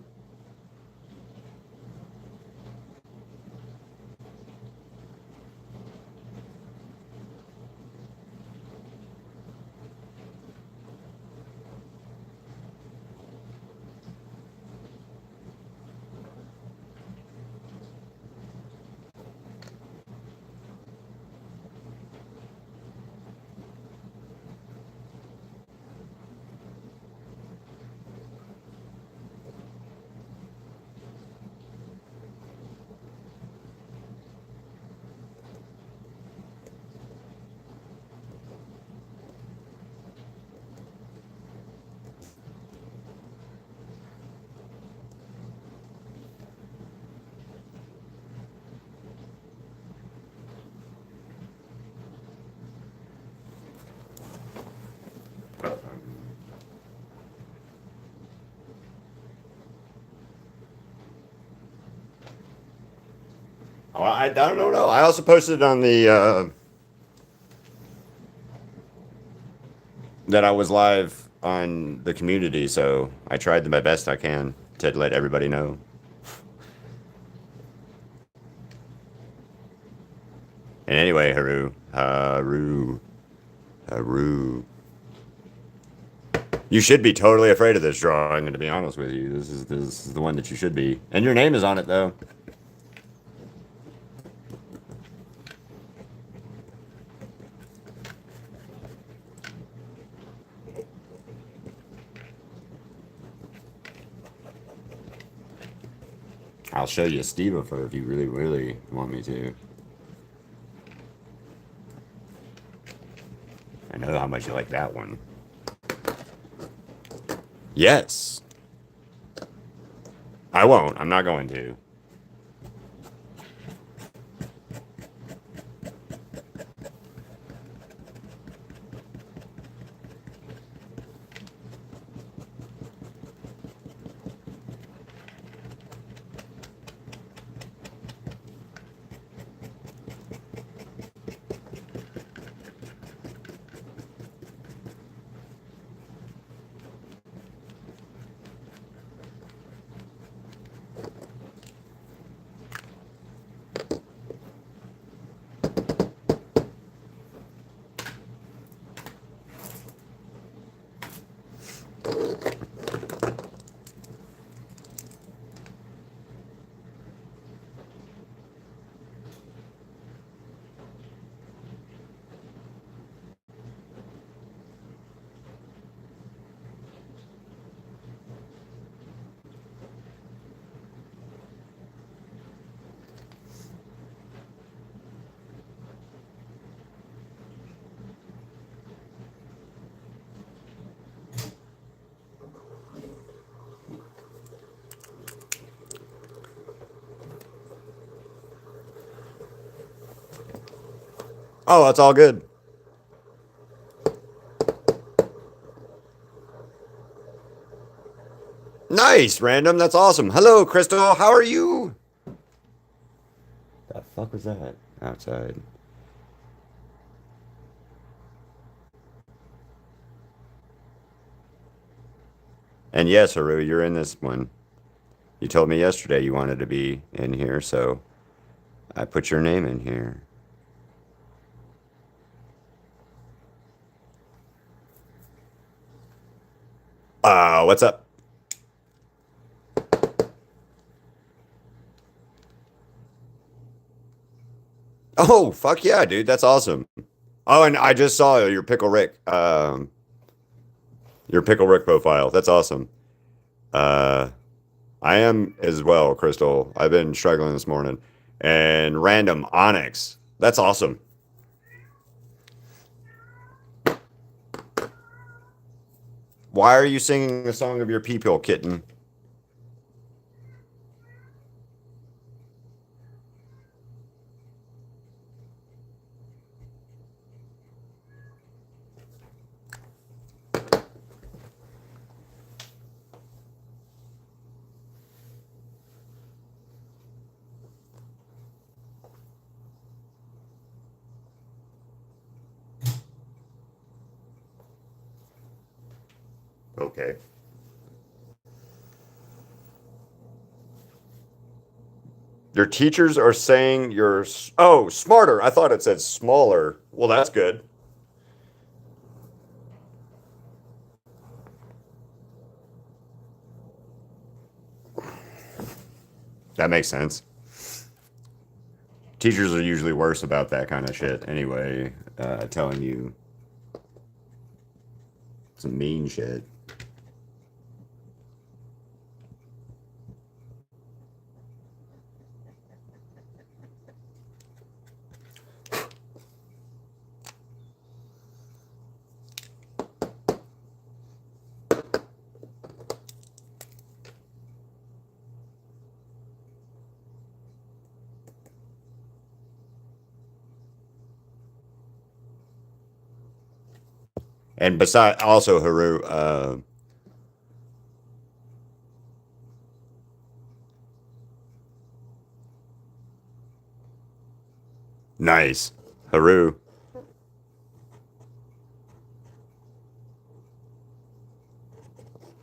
Oh, I don't know. I also posted on the that I was live on the community, so I tried my best I can to let everybody know. And anyway, Haru. You should be totally afraid of this drawing, and to be honest with you, this is the one that you should be. And your name is on it though. I'll show you a Steve photo if you really, really want me to. I know how much you like that one. Yes. I won't. I'm not going to. Oh, that's all good. Nice, random. That's awesome. Hello, Crystal. How are you? The fuck was that? Outside. And yes, Haru, you're in this one. You told me yesterday you wanted to be in here, so I put your name in here. What's up? Oh, fuck yeah, dude. That's awesome. Oh, and I just saw your Pickle Rick profile. That's awesome. Uh, I am as well, Crystal. I've been struggling this morning. And random Onyx. That's awesome. Why are you singing the song of your people, kitten? Okay. Your teachers are saying you're oh, smarter. I thought it said smaller. Well, that's good. That makes sense. Teachers are usually worse about that kind of shit anyway, telling you some mean shit. And besides, also Haru, nice. Haru.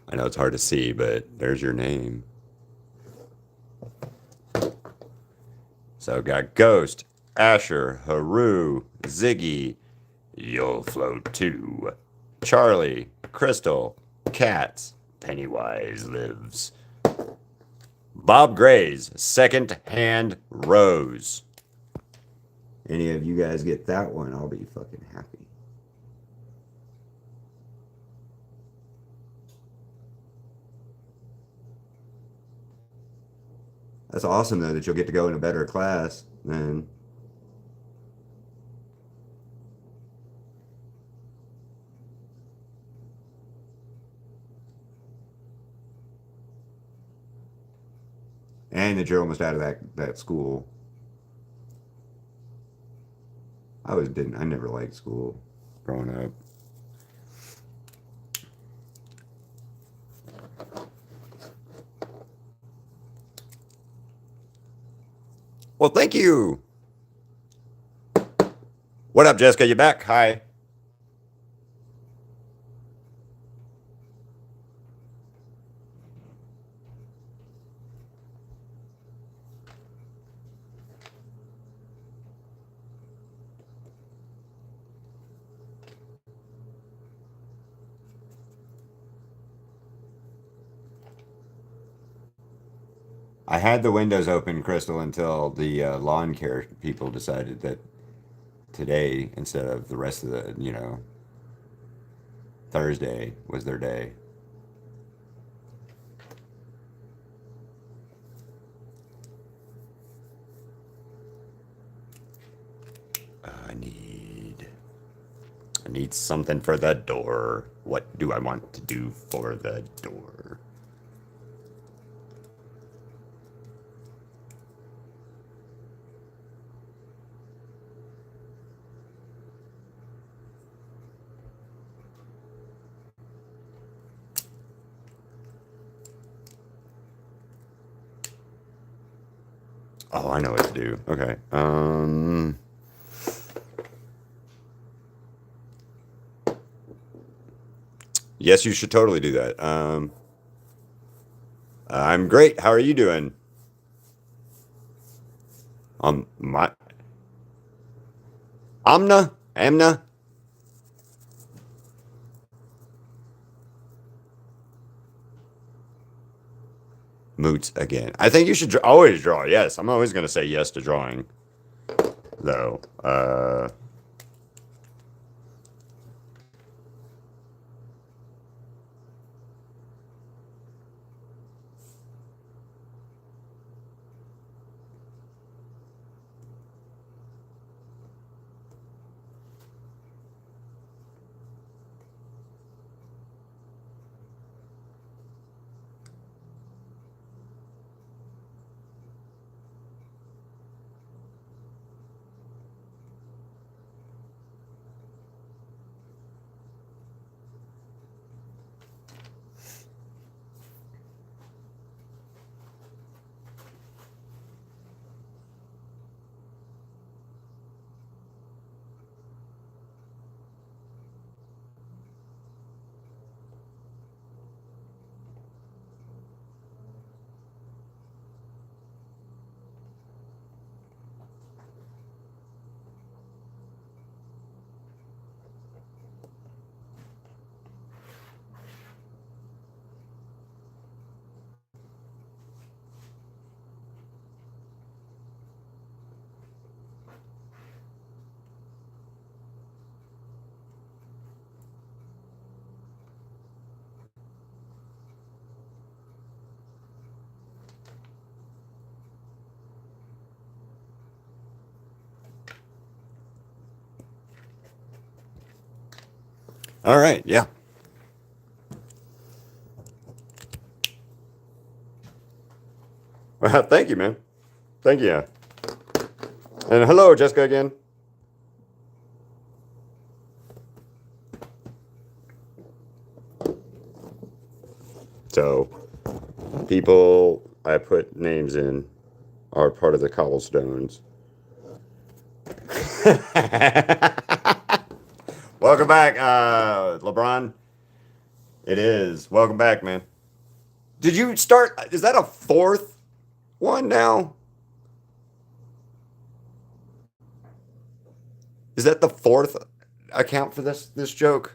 I know it's hard to see, but there's your name. So got Ghost, Asher, Haru, Ziggy, You'll Float Too, Charlie, Crystal, Cats, Pennywise Lives, Bob Gray's Second Hand Rose. Any of you guys get that one, I'll be fucking happy. That's awesome, though, that you'll get to go in a better class than. And that you're almost out of that school. I never liked school growing up. Well, thank you. What up, Jessica? You back? Hi. I had the windows open, Crystal, until the lawn care people decided that today, instead of the rest of Thursday was their day. I need something for the door. What do I want to do for the door? Oh, I know what to do. Okay. Yes, you should totally do that. I'm great. How are you doing? My Amna. Moots again. I think you should always draw. Yes, I'm always going to say yes to drawing, though. All right, yeah. Well, thank you, man. Thank you. And hello, Jessica again. So, people I put names in are part of the cobblestones. Welcome back, LeBron. It is. Welcome back, man. Did you start? Is that a fourth one now? Is that the fourth account for this joke?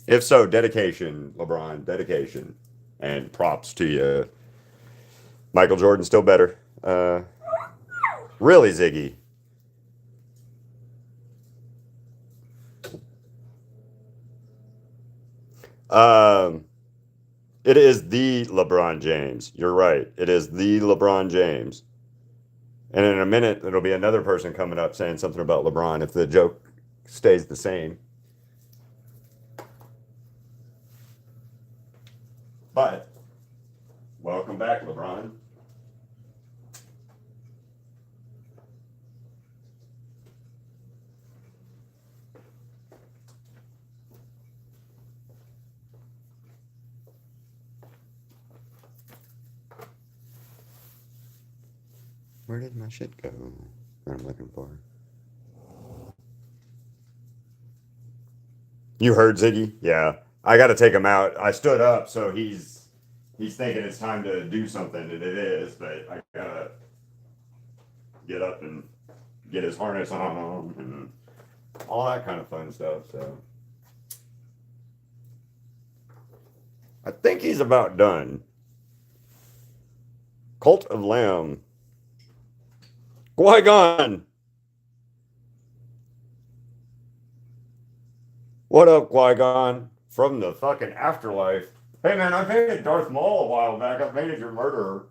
If so, dedication, LeBron, dedication, and props to you. Michael Jordan still better. Really, Ziggy. Um, it is the LeBron James. You're right. It is the LeBron James. And in a minute, it'll be another person coming up saying something about LeBron if the joke stays the same. But welcome back, LeBron. Where did my shit go? What I'm looking for. You heard Ziggy? Yeah. I got to take him out. I stood up, so he's thinking it's time to do something, and it is. But I gotta get up and get his harness on and all that kind of fun stuff. So I think he's about done. Cult of Lamb. Qui-Gon. What up, Qui-Gon? From the fucking afterlife. Hey man, I painted Darth Maul a while back. I painted your murderer.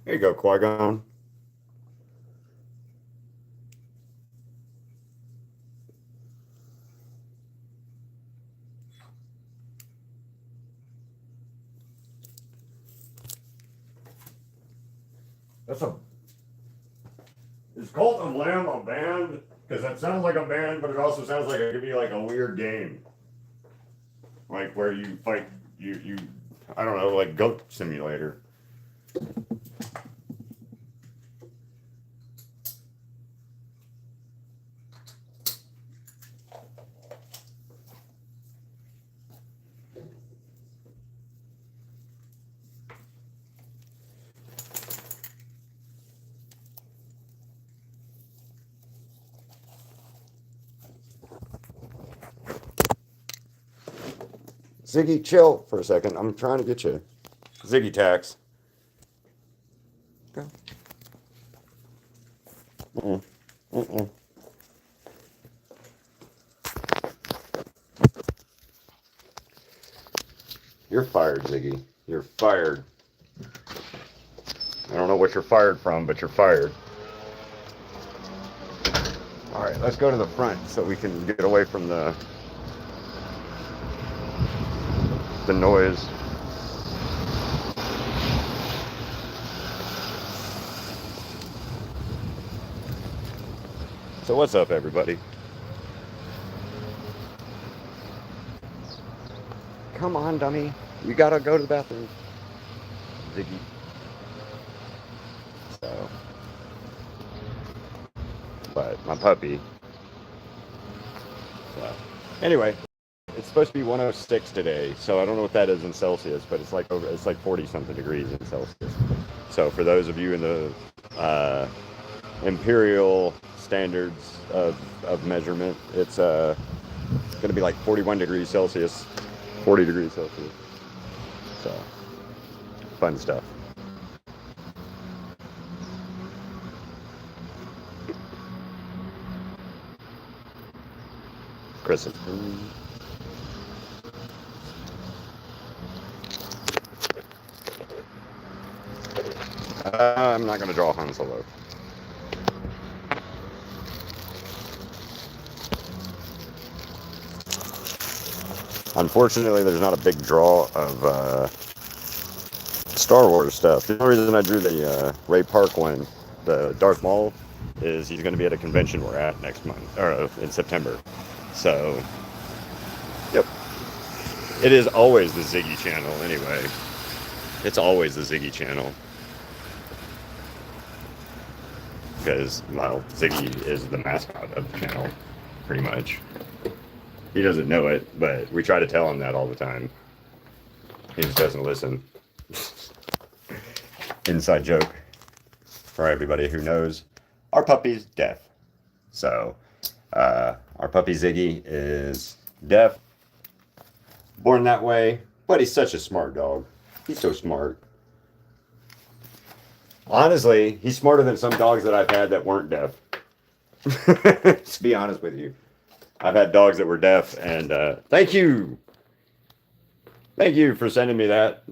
Here you go, Qui-Gon. That's a. Is Cult of Lamb a band? Because that sounds like a band, but it also sounds like it could be like a weird game, like where you fight you. I don't know, like Goat Simulator. Ziggy, chill for a second. I'm trying to get you. Ziggy tax. Go. Mm-mm. Mm-mm. You're fired, Ziggy. You're fired. I don't know what you're fired from, but you're fired. All right, let's go to the front so we can get away from the noise. So what's up, everybody? Come on, dummy. You gotta go to the bathroom. Ziggy. So, but my puppy. So, anyway, it's supposed to be 106 today, so I don't know what that is in Celsius, but it's like 40 something degrees in Celsius. So for those of you in the imperial standards of measurement, it's going to be like 41 degrees Celsius, 40 degrees Celsius. So, fun stuff. Christopher. I'm not going to draw Han Solo. Unfortunately, there's not a big draw of Star Wars stuff. The only reason I drew the Ray Park one, the Darth Maul, is he's going to be at a convention we're at next month, or in September. So, yep. It is always the Ziggy channel anyway. It's always the Ziggy channel. Because, well, Ziggy is the mascot of the channel, pretty much. He doesn't know it, but we try to tell him that all the time. He just doesn't listen. Inside joke for everybody who knows. Our puppy's deaf. So, our puppy Ziggy is deaf. Born that way, but he's such a smart dog. He's so smart. Honestly, he's smarter than some dogs that I've had that weren't deaf. To be honest with you. I've had dogs that were deaf, and thank you. Thank you for sending me that.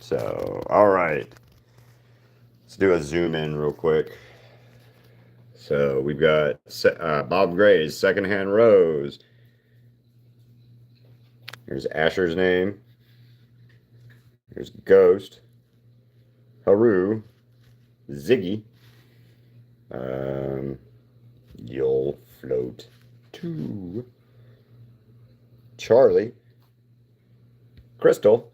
So, all right. Let's do a zoom in real quick. So we've got Bob Gray's Secondhand Rose. Here's Asher's name. Here's Ghost. Haru. Ziggy. You'll float too. Charlie. Crystal.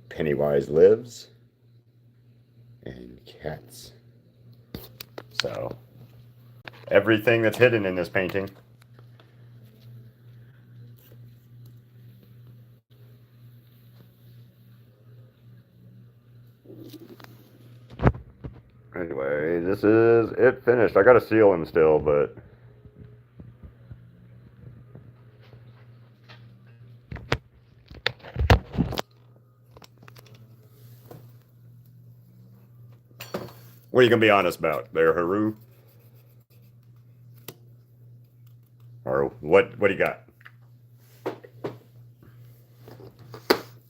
Pennywise lives. And cats. So, everything that's hidden in this painting. Anyway, this is it finished. I gotta seal him still, but what are you gonna be honest about there, Haru? Or what do you got?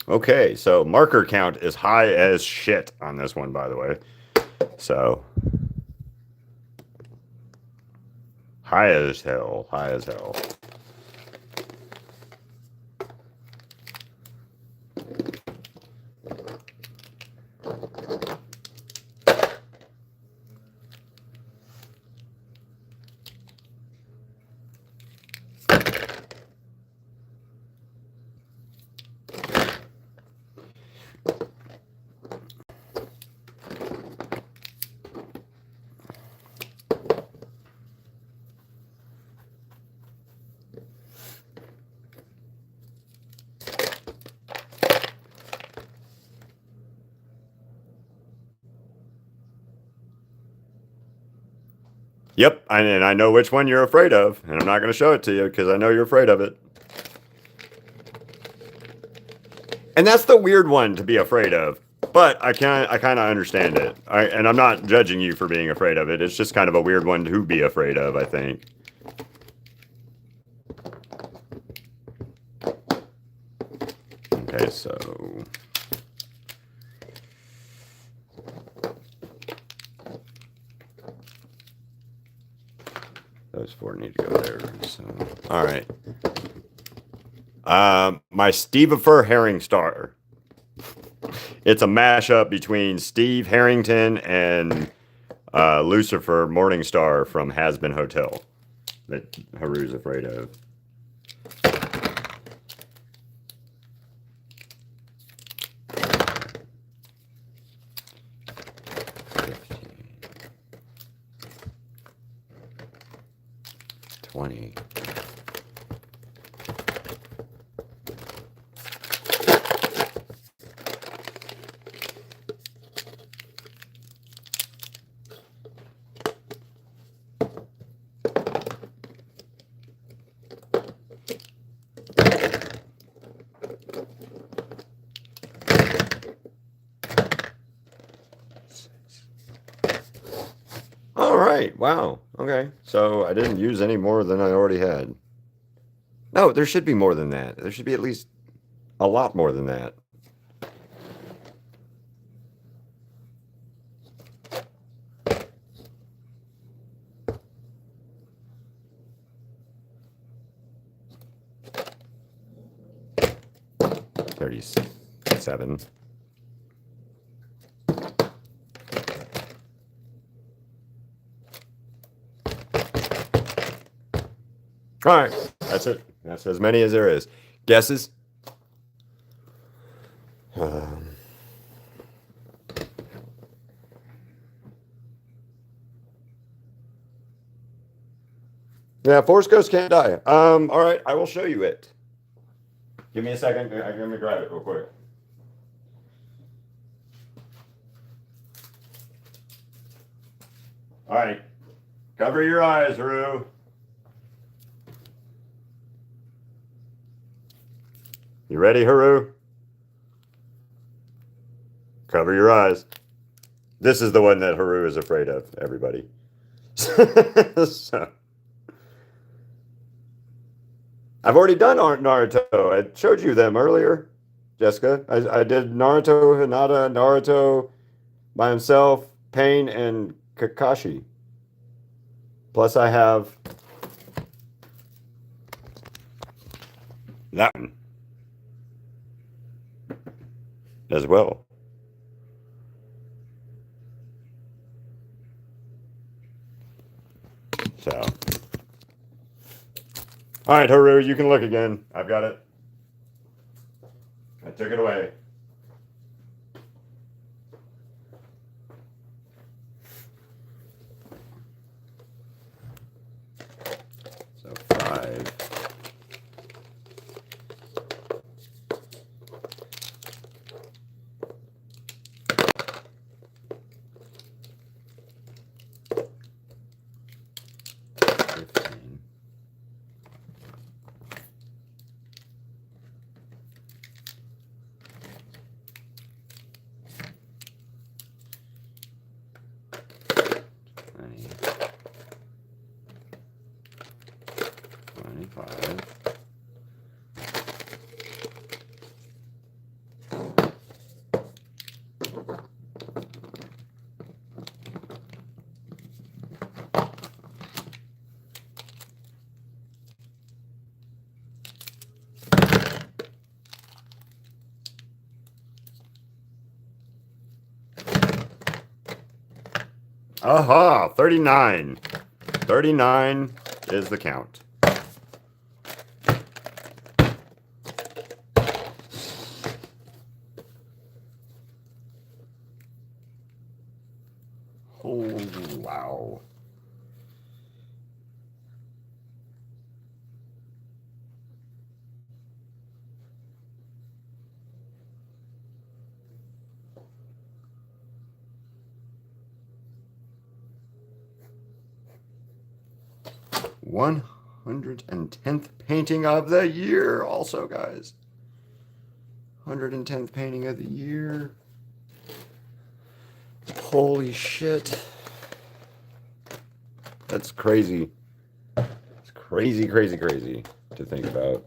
Okay, so marker count is high as shit on this one, by the way. So high as hell, high as hell. Yep, and I know which one you're afraid of, and I'm not going to show it to you because I know you're afraid of it. And that's the weird one to be afraid of, but I kind of understand it. And I'm not judging you for being afraid of it. It's just kind of a weird one to be afraid of, I think. Okay, so those four need to go there. So, all right. My Steve-ifer Herring Star. It's a mashup between Steve Harrington and Lucifer Morningstar from Has-Been Hotel that Haru's afraid of. $20. right. Wow. Okay. So I didn't use any more than I already had. No, there should be more than that. There should be at least a lot more than that. $37. All right, that's it. That's as many as there is. Guesses? Yeah, Force Ghost can't die. All right, I will show you it. Give me a second. Let me grab it real quick. All right, cover your eyes, Haru. You ready, Haru? Cover your eyes. This is the one that Haru is afraid of, everybody. So, I've already done Naruto. I showed you them earlier, Jessica. I did Naruto, Hinata, Naruto by himself, Pain, and Kakashi. Plus, I have that one as well. So, all right, Haru, you can look again. I've got it. I took it away. So 5. Aha, 39. 39 is the count. Oh, wow. $110th painting of the year, also, guys. 110th painting of the year. Holy shit. That's crazy. It's crazy, crazy, crazy to think about.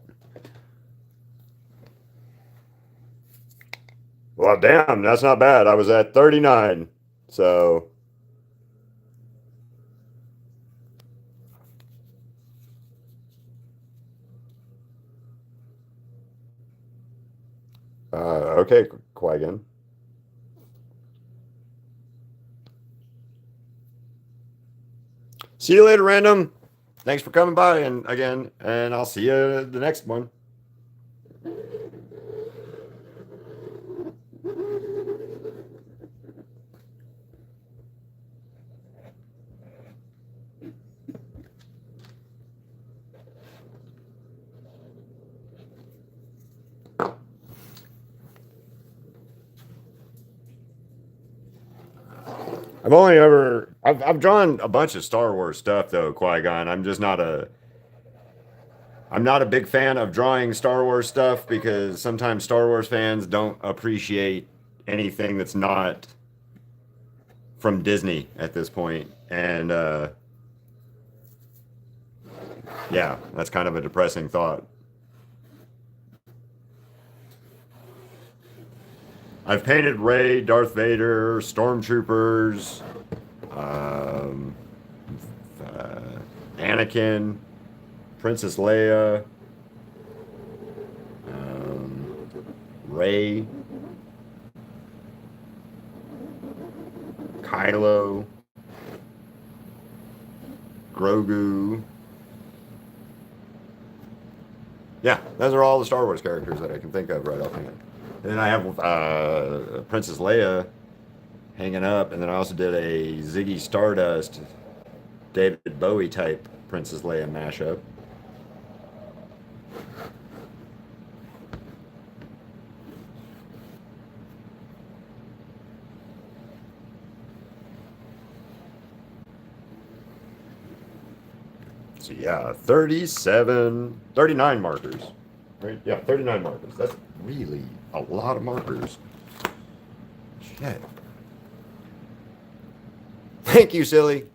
Well, damn, that's not bad. I was at 39. So, okay, Qui-Gon. See you later, Random. Thanks for coming by and again, and I'll see you the next one. I've drawn a bunch of Star Wars stuff though, Qui-Gon. I'm not a big fan of drawing Star Wars stuff because sometimes Star Wars fans don't appreciate anything that's not from Disney at this point. And yeah, that's kind of a depressing thought. I've painted Rey, Darth Vader, Stormtroopers, um, Anakin, Princess Leia, Rey, Kylo, Grogu. Yeah, those are all the Star Wars characters that I can think of right offhand. And then I have Princess Leia hanging up, and then I also did a Ziggy Stardust, David Bowie type Princess Leia mashup. So yeah, 39 markers. Right? Yeah, 39 markers. That's really a lot of markers. Shit. Thank you, silly.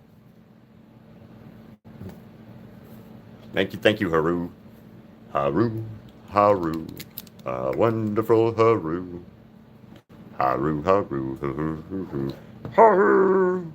Thank you, Haru. Haru, Haru, wonderful Haru. Haru, Haru, Haru, Haru.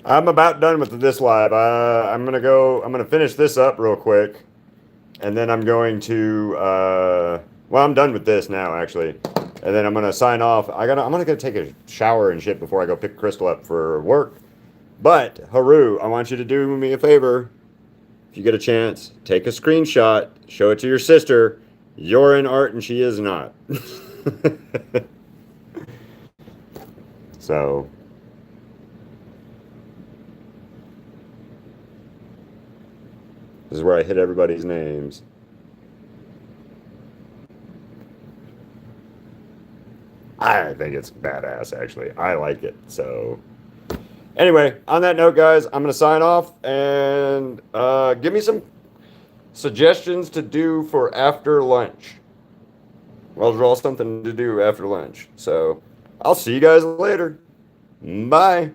I'm about done with this live. I'm gonna finish this up real quick, and then I'm going to. Well, I'm done with this now, actually, and then I'm gonna sign off. I'm gonna go take a shower and shit before I go pick Crystal up for work. But Haru, I want you to do me a favor. If you get a chance, take a screenshot, show it to your sister. You're in art and she is not. So. This is where I hit everybody's names. I think it's badass, actually. I like it. So, anyway, on that note, guys, I'm going to sign off and give me some suggestions to do for after lunch. I'll draw something to do after lunch. So, I'll see you guys later. Bye.